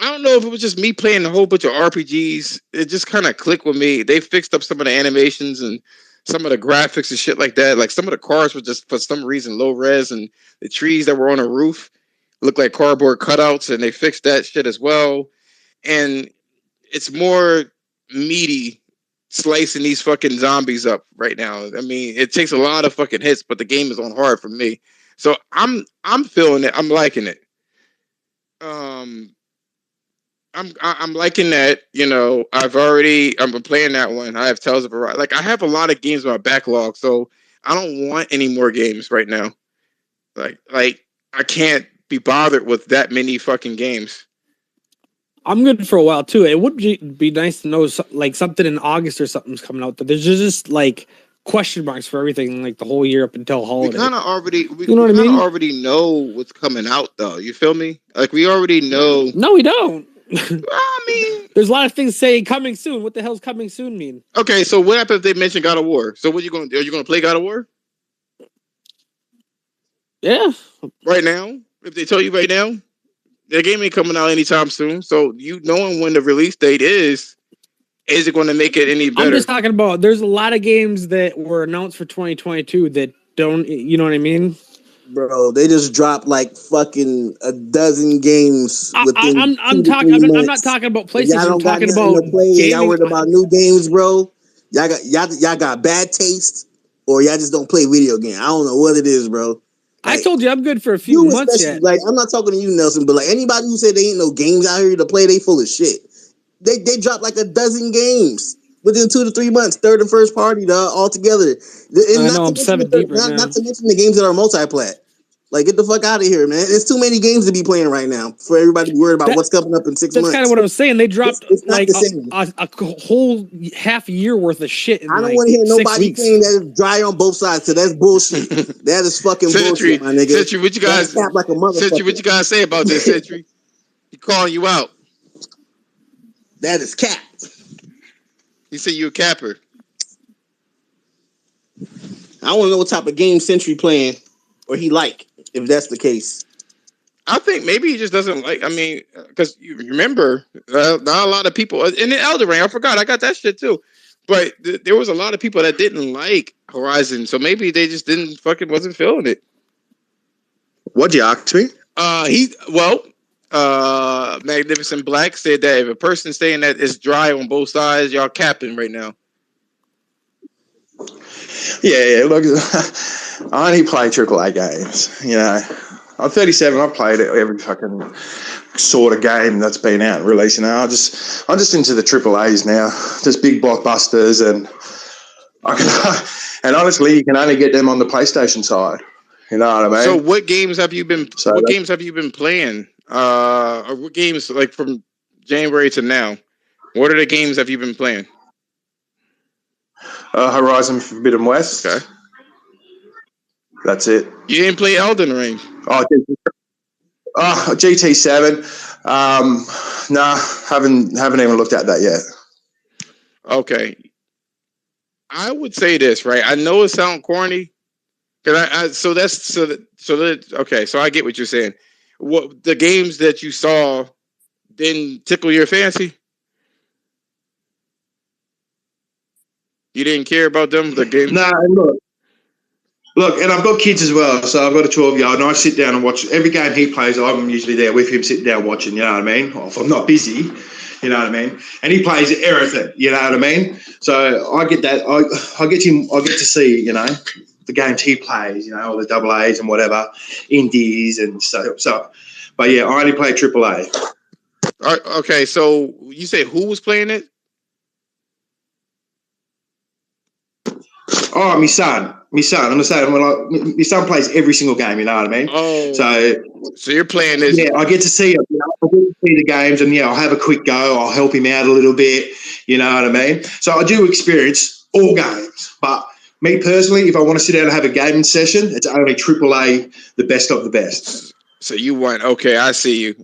I don't know if it was just me playing a whole bunch of RPGs. It just kind of clicked with me. They fixed up some of the animations and some of the graphics and shit like that. Like some of the cars were just for some reason low res, and the trees that were on the roof looked like cardboard cutouts, and they fixed that shit as well. And it's more meaty slicing these fucking zombies up right now. I mean, it takes a lot of fucking hits, but the game is on hard for me. So I'm feeling it. I'm liking it. Um, I'm liking that. You know, I've been playing that one. I have Tales of Arise. Like I have a lot of games in my backlog, so I don't want any more games right now. Like I can't be bothered with that many fucking games. I'm good for a while too. It would be nice to know like something in August or something's coming out. That there's just like question marks for everything, like the whole year up until holiday. We kind of already, you know what I mean? Already know what's coming out though. You feel me? Like we already know. No, we don't. I mean, there's a lot of things saying coming soon. What the hell's coming soon mean? Okay, so what happens if they mention God of War? So what are you going to do? Are you going to play God of War? Yeah. Right now? If they tell you right now, the game ain't coming out anytime soon. So you knowing when the release date is it going to make it any better? I'm just talking about there's a lot of games that were announced for 2022 that don't, you know what I mean? Bro, they just dropped like fucking a dozen games within. I'm not talking about PlayStation. I'm talking about gaming. Y'all worried about new games, bro. Y'all got bad taste, or y'all just don't play video games. I don't know what it is, bro. Like, I told you I'm good for a few months yet. Like I'm not talking to you, Nelson, but like anybody who said they ain't no games out here to play, they full of shit. They dropped like a dozen games within 2 to 3 months, third and first party, dog, all together. I know I'm 7 deep right now. Not to mention the games that are multi-plat. Like, get the fuck out of here, man. It's too many games to be playing right now for everybody to be worried about what's coming up in 6 months. That's kind of what I was saying. They dropped it's like a whole half year worth of shit. I don't want to hear nobody saying that it's dry on both sides, so that's bullshit. That is fucking bullshit, my nigga. Century, what you guys like a motherfucker. Century, what you guys say about this, Century? He calling you out. That is cap. He said you a capper. I want to know what type of game Century playing or he like, if that's the case. I think maybe he just doesn't like. I mean, because you remember, not a lot of people in the Elden Ring. I forgot, I got that shit too. But there was a lot of people that didn't like Horizon, so maybe they just wasn't feeling it. What'd you ask me? Magnificent Black said that if a person's saying that it's dry on both sides, y'all capping right now. Yeah. Look, I only play AAA games. You know, I'm 37. I've played every fucking sort of game that's been out and releasing. I'm just into the AAAs now, just big blockbusters, and honestly, you can only get them on the PlayStation side. You know what I mean? So, what games have you been? Games have you been playing? Or what games like from January to now? What are the games have you been playing? Horizon Forbidden West. Okay. That's it. You didn't play Elden Ring? GT7. Nah, haven't even looked at that yet. Okay. I would say this, right? I know it sounds corny, because okay. So I get what you're saying. What the games that you saw didn't tickle your fancy? You didn't care about them, the game? Nah, look, and I've got kids as well, so I've got a 12-year-old, and I sit down and watch every game he plays. I'm usually there with him, sitting down watching. You know what I mean? Or if I'm not busy, you know what I mean. And he plays everything. You know what I mean? So I get that. I get to see, you know, the games he plays. You know, all the double A's and whatever, indies and stuff. So, but yeah, I only play AAA. Okay, so you say who was playing it? Oh, my son. I'm saying, my son plays every single game. You know what I mean? Oh, so you're playing this? Yeah, I get to see it. You know, I get to see the games, and I'll have a quick go. I'll help him out a little bit. You know what I mean? So I do experience all games, but me personally, if I want to sit down and have a gaming session, it's only AAA, the best of the best. So you want? Okay, I see you.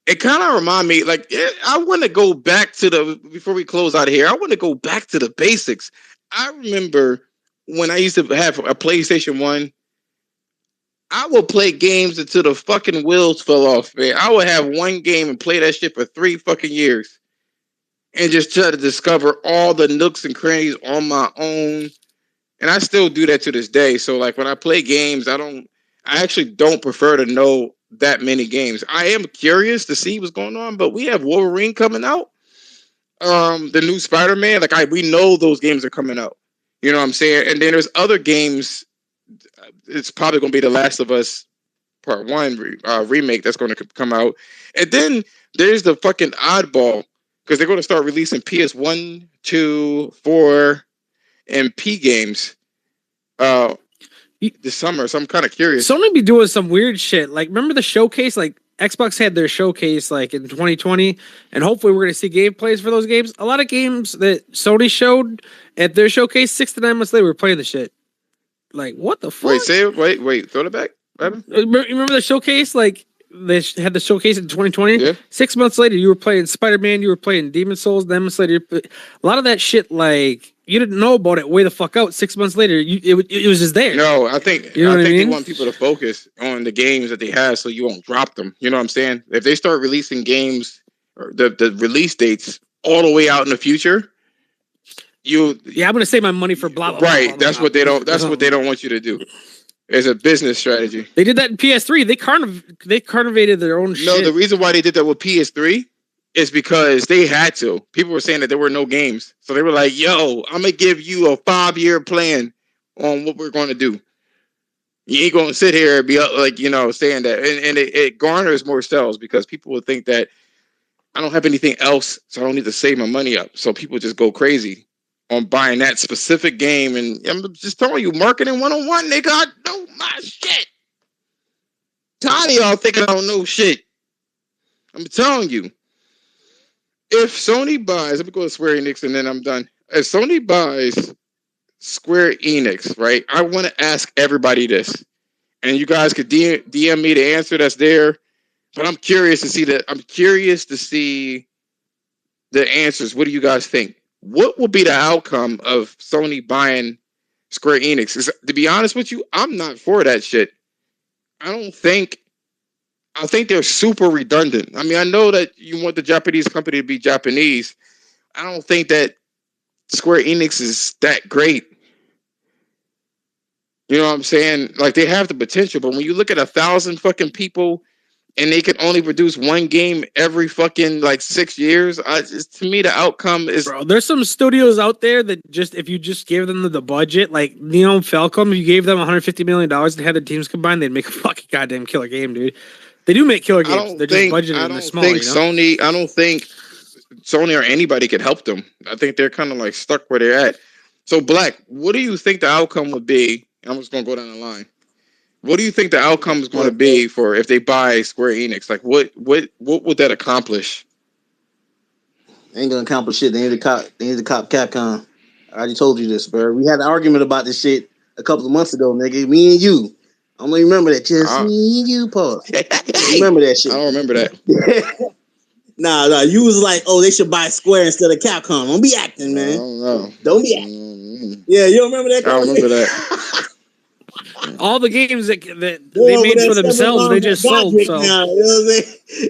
It kind of remind me, like, I want to go back to before we close out of here, I want to go back to the basics. I remember when I used to have a PlayStation 1, I would play games until the fucking wheels fell off, man. I would have one game and play that shit for 3 fucking years. and just try to discover all the nooks and crannies on my own. And I still do that to this day. So like when I play games, I actually don't prefer to know that many games. I am curious to see what's going on, but we have Wolverine coming out. The new Spider-Man, we know those games are coming out. You know what I'm saying? And then there's other games. It's probably going to be The Last of Us Part 1 remake that's going to come out. And then there's the fucking oddball, because they're going to start releasing PS1, 2, 4, and P games this summer. So I'm kind of curious. Sony be doing some weird shit. Like, remember the showcase? Like, Xbox had their showcase like in 2020, and hopefully we're going to see gameplays for those games. A lot of games that Sony showed at their showcase 6 to 9 months later, we're playing the shit. Like, what the fuck? Wait, throw it back. Remember the showcase? Like, they had the showcase in 2020. Yeah. 6 months later, you were playing Spider-Man, you were playing Demon Souls. Then months later, a lot of that shit, like, you didn't know about it way the fuck out. 6 months later, it was just there. No, I think I mean? They want people to focus on the games that they have, so you won't drop them. You know what I'm saying? If they start releasing games, or the release dates all the way out in the future, I'm gonna save my money for blah blah. Right, blah, blah, that's blah, what they don't. blah, That's blah. what they don't want you to do. It's a business strategy. They did that in PS3. They carnivated their own shit. No, the reason why they did that with PS3 is because they had to. People were saying that there were no games, so they were like, "Yo, I'm gonna give you a 5-year plan on what we're going to do. You ain't gonna sit here and be saying that." And it garners more sales because people will think that I don't have anything else, so I don't need to save my money up. So people just go crazy on buying that specific game. And I'm just telling you, marketing 101, nigga, I know my shit. Tired of y'all thinking I don't know shit. I'm telling you. If Sony buys, let me go to Square Enix and then I'm done. If Sony buys Square Enix, right, I want to ask everybody this. And you guys could DM me the answer that's there. But I'm curious to see the answers. What do you guys think? What will be the outcome of Sony buying Square Enix? To be honest with you, I'm not for that shit. I think they're super redundant. I mean, I know that you want the Japanese company to be Japanese. I don't think that Square Enix is that great. You know what I'm saying? Like, they have the potential, but when you look at 1,000 fucking people and they can only produce one game every fucking 6 years, to me the outcome is. Bro, there's some studios out there that if you just gave them the budget, like Neon Falcom, if you gave them $150 million and had the teams combined, they'd make a fucking goddamn killer game, dude. They do make killer games. They're just budgeted and they're small. I don't think Sony or anybody could help them. I think they're kind of stuck where they're at. So, Black, what do you think the outcome would be? I'm just gonna go down the line. What do you think the outcome is going to be for if they buy Square Enix? Like, what would that accomplish? They ain't gonna accomplish shit. They need to cop Capcom. I already told you this, bro. We had an argument about this shit a couple of months ago, nigga. Me and you. I don't remember that. Just me and you, Paul. Remember that shit? I don't remember that. Nah. You was like, oh, they should buy Square instead of Capcom. Don't be acting, man. I don't know. Don't be acting. Yeah, you don't remember that? I don't remember that. All the games that they made for themselves, they just sold. So. Now, you know what I'm saying?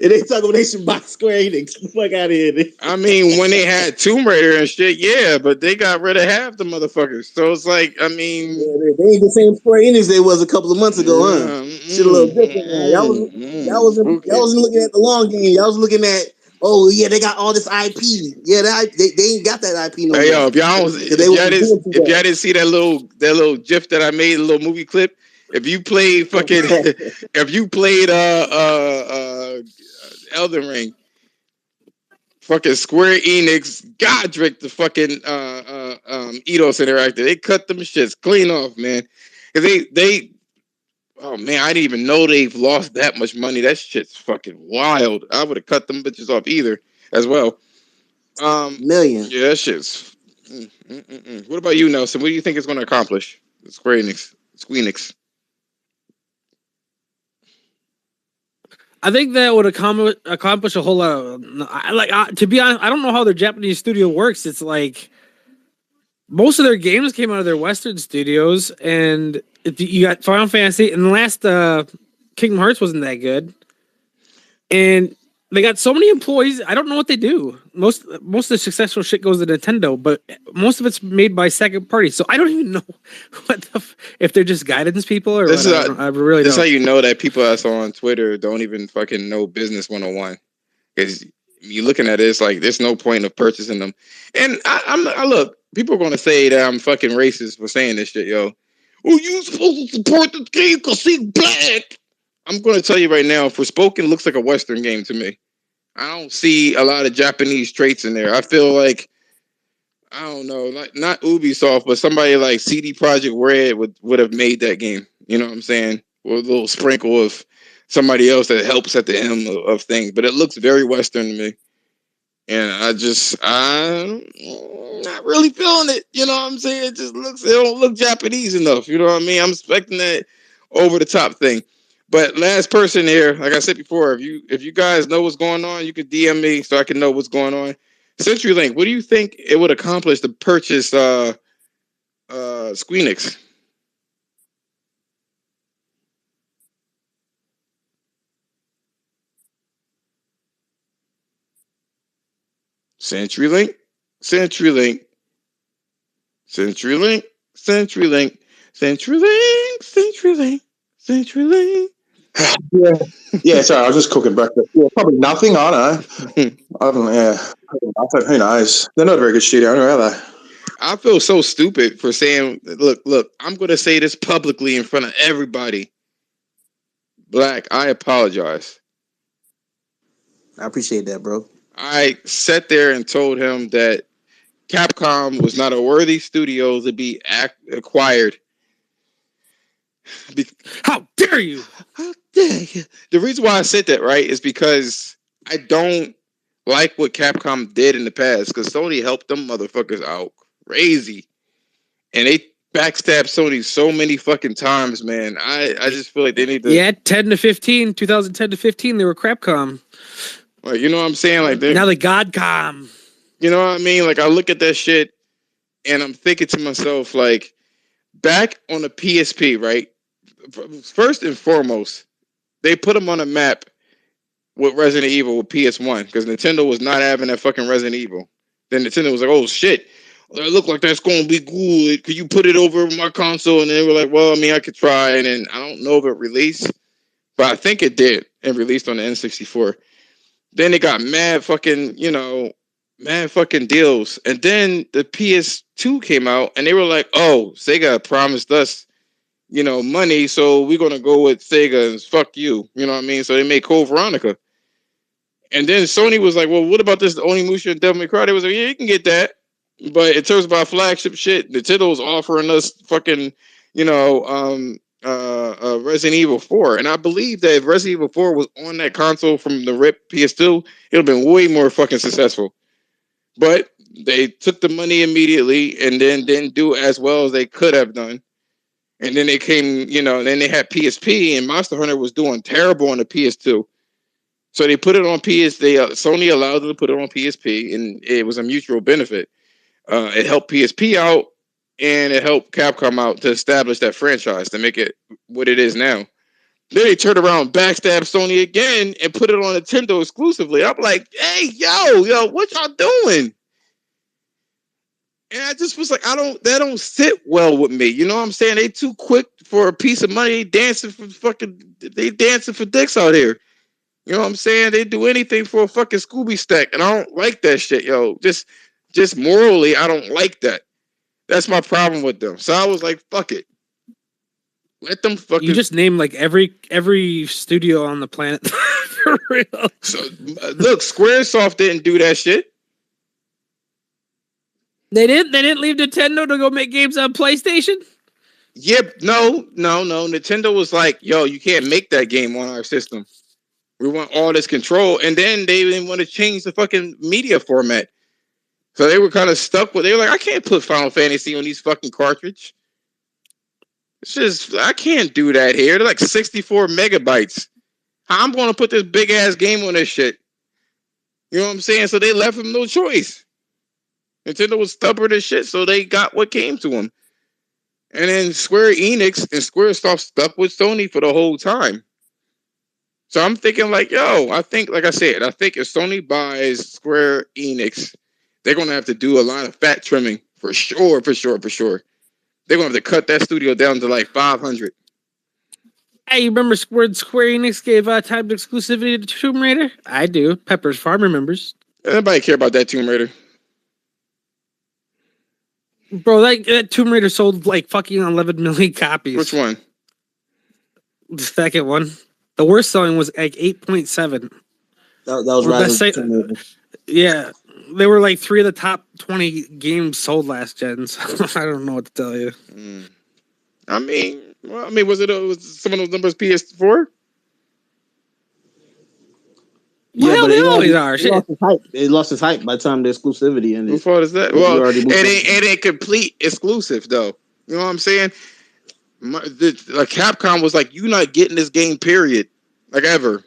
And they talk about they should buy Square Enix. Get the fuck out of here. I mean, when they had Tomb Raider and shit, yeah, but they got rid of half the motherfuckers. So it's like, I mean, they ain't the same Square Enix they was a couple of months ago, huh? Shit a little different. Y'all wasn't looking at the long game. Y'all was looking at, oh yeah, they got all this IP. Yeah, they ain't got that IP no more. Hey, yo, if y'all didn't see that little GIF that I made, a little movie clip. If you played Elden Ring, fucking Square Enix, Godric, the fucking Eidos Interactive, they cut them shits clean off, man. Cause they oh man, I didn't even know they've lost that much money. That shit's fucking wild. I would have cut them bitches off either as well. Million. Yeah, that shit's. What about you, Nelson? What do you think it's going to accomplish? Square Enix. I think that would accomplish a whole lot of. To be honest, I don't know how their Japanese studio works. It's like most of their games came out of their Western studios, and you got Final Fantasy, and the last Kingdom Hearts wasn't that good. And They got so many employees. I don't know what they do. Most of the successful shit goes to Nintendo, but most of it's made by second parties. So I don't even know if they're just guidance people or This what. is I really this is don't. how you know that people that's on Twitter don't even fucking know business 101. Because you looking at it, it's like there's no point of purchasing them. And I look, people are gonna say that I'm fucking racist for saying this shit, yo. Well, you supposed to support this game because he's black. I'm gonna tell you right now, Forspoken looks like a Western game to me. I don't see a lot of Japanese traits in there. I feel like I don't know, like not Ubisoft, but somebody like CD Projekt Red would have made that game. You know what I'm saying? With a little sprinkle of somebody else that helps at the end of things. But it looks very Western to me. And I'm not really feeling it. You know what I'm saying? It don't look Japanese enough. You know what I mean? I'm expecting that over the top thing. But last person here, like I said before, if you guys know what's going on, you can DM me so I can know what's going on. CenturyLink, what do you think it would accomplish to purchase Squeenix? CenturyLink, CenturyLink, CenturyLink, CenturyLink, CenturyLink, CenturyLink, CenturyLink. Yeah. Sorry, I was just cooking breakfast. Yeah, probably nothing. I don't know. I don't. Yeah, nothing. Who knows? They're not a very good studio, anyway, are they? I feel so stupid for saying, look, I'm going to say this publicly in front of everybody. Black, I apologize. I appreciate that, bro. I sat there and told him that Capcom was not a worthy studio to be acquired. How dare you? How dare you? The reason why I said that, right, is because I don't like what Capcom did in the past, because Sony helped them motherfuckers out crazy. And they backstabbed Sony so many fucking times, man. I just feel like they need to... Yeah, 2010 to 15, they were Crapcom. Like, you know what I'm saying? Like, now they Godcom. You know what I mean? Like, I look at that shit and I'm thinking to myself, like, back on the PSP, right? First and foremost, they put them on a map with Resident Evil with PS1 because Nintendo was not having that fucking Resident Evil. Then Nintendo was like, oh shit, it look like that's going to be good. Could you put it over my console? And they were like, well, I mean, I could try. And then I don't know if it released, but I think it did and released on the N64. Then they got mad fucking deals. And then the PS2 came out and they were like, oh, Sega promised us, money, so we're going to go with Sega and fuck you. You know what I mean? So they made Code Veronica. And then Sony was like, well, what about this Onimusha and Devil May Cry? They was like, yeah, you can get that. But in terms of our flagship shit, Nintendo's offering us fucking, Resident Evil 4. And I believe that if Resident Evil 4 was on that console from the RIP PS2, it would have been way more fucking successful. But they took the money immediately and then didn't do as well as they could have done. And then they came, then they had PSP and Monster Hunter was doing terrible on the PS2. So they put it on Sony allowed them to put it on PSP and it was a mutual benefit. It helped PSP out and it helped Capcom out to establish that franchise to make it what it is now. Then they turned around, backstab Sony again, and put it on Nintendo exclusively. I'm like, hey, yo, what y'all doing? And I just was like, that don't sit well with me. You know what I'm saying? They too quick for a piece of money. They dancing for dicks out here. You know what I'm saying? They do anything for a fucking Scooby stack, and I don't like that shit, yo. Just morally, I don't like that. That's my problem with them. So I was like, fuck it. Let them fucking... You just named like every studio on the planet. For real. So, look, Squaresoft didn't do that shit. They didn't leave Nintendo to go make games on PlayStation? Yep, no. Nintendo was like, yo, you can't make that game on our system. We want all this control. And then they didn't want to change the fucking media format. So they were kind of stuck with... They were like, I can't put Final Fantasy on these fucking cartridge. It's just... I can't do that here. They're like 64 megabytes. How I'm going to put this big-ass game on this shit? You know what I'm saying? So they left him no choice. Nintendo was stubborn as shit, so they got what came to them. And then Square Enix and Squaresoft stuck with Sony for the whole time. So I'm thinking like, yo, I think if Sony buys Square Enix, they're gonna have to do a lot of fat trimming for sure. They're gonna have to cut that studio down to like 500. Hey, you remember Square Enix gave timed exclusivity to Tomb Raider? I do. Pepper's Farm remembers. Anybody care about that Tomb Raider? Bro, that Tomb Raider sold like fucking 11 million copies. Which one? The second one. The worst selling was like 8.7. That was Rise of Yeah. They were like 3 of the top 20 games sold last gen. So I don't know what to tell you. I mean, was some of those numbers PS4? Yeah, well, they always are. It lost its hype by the time the exclusivity ended. Whose fault is that? Well, it ain't complete exclusive though. You know what I'm saying? Capcom was like, "You not getting this game, period, like ever."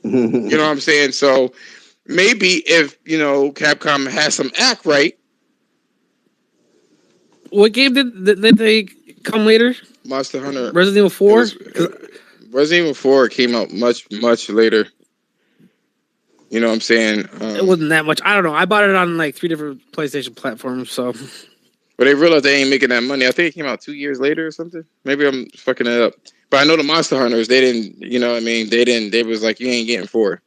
You know what I'm saying? So maybe if Capcom has some act right. What game did they come later? Monster Hunter. Resident Evil 4? Resident Evil 4 came out much later. You know what I'm saying? It wasn't that much. I don't know. I bought it on like 3 different PlayStation platforms, so. But they realized they ain't making that money. I think it came out 2 years later or something. Maybe I'm fucking it up. But I know the Monster Hunters, they didn't, you know what I mean? They was like, you ain't getting 4.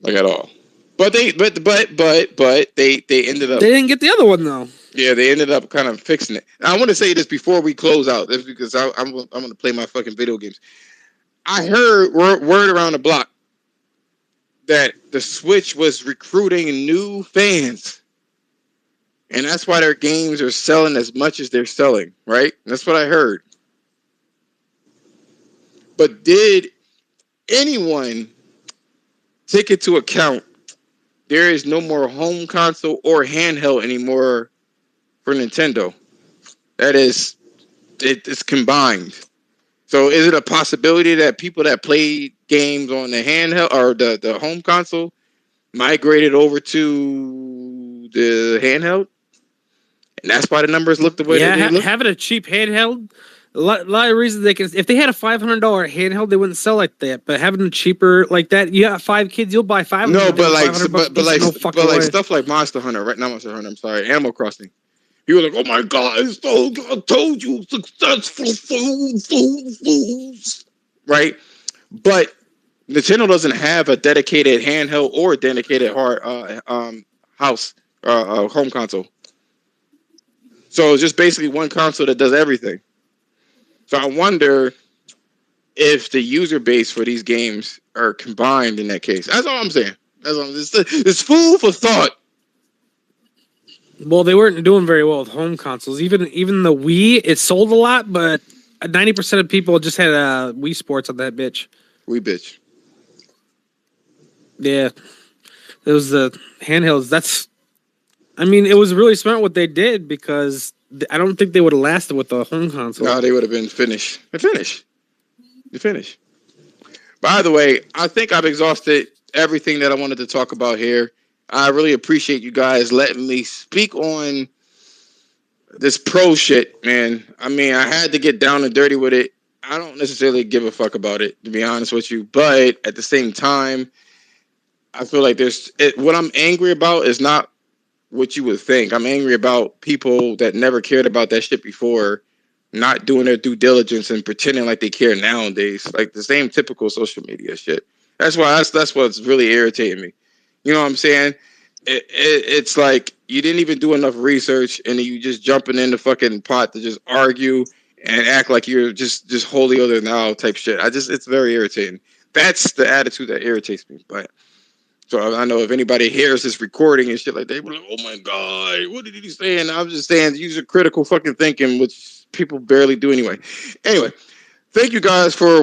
Like at all. But they ended up. They didn't get the other one though. Yeah, they ended up kind of fixing it. I want to say this before we close out. That's because I'm going to play my fucking video games. I heard word around the block that the Switch was recruiting new fans. And that's why their games are selling as much as they're selling, right? That's what I heard. But did anyone take into account there is no more home console or handheld anymore for Nintendo? That is, it's combined. So is it a possibility that people that play games on the handheld or the home console migrated over to the handheld? And that's why the numbers look the way they look? Having a cheap handheld, a lot of reasons they can. If they had a $500 handheld, they wouldn't sell like that. But having a cheaper like that, you got 5 kids, you'll buy 5. No, but like stuff like Monster Hunter, right? Not Monster Hunter. I'm sorry, Animal Crossing. You were like, oh my god, I told you, successful fools, right? But Nintendo doesn't have a dedicated handheld or a dedicated house home console. So it's just basically one console that does everything. So I wonder if the user base for these games are combined in that case. That's all I'm saying. It's food for thought. Well, they weren't doing very well with home consoles. Even the Wii, it sold a lot, but 90% of people just had Wii Sports on that bitch. Wii bitch. Yeah. It was the handhelds. It was really smart what they did because I don't think they would have lasted with the home console. No, they would have been finished. They're finished. By the way, I think I've exhausted everything that I wanted to talk about here. I really appreciate you guys letting me speak on this pro shit, man. I had to get down and dirty with it. I don't necessarily give a fuck about it, to be honest with you. But at the same time, I feel like what I'm angry about is not what you would think. I'm angry about people that never cared about that shit before not doing their due diligence and pretending like they care nowadays. Like the same typical social media shit. That's what's really irritating me. You know what I'm saying? It's like you didn't even do enough research and you just jumping in the fucking pot to just argue and act like you're just holier than thou type shit. It's very irritating. That's the attitude that irritates me. But so I know if anybody hears this recording and shit like that, they're like, oh my god, what did he say? And I'm just saying, use your critical fucking thinking, which people barely do anyway. Anyway, thank you guys for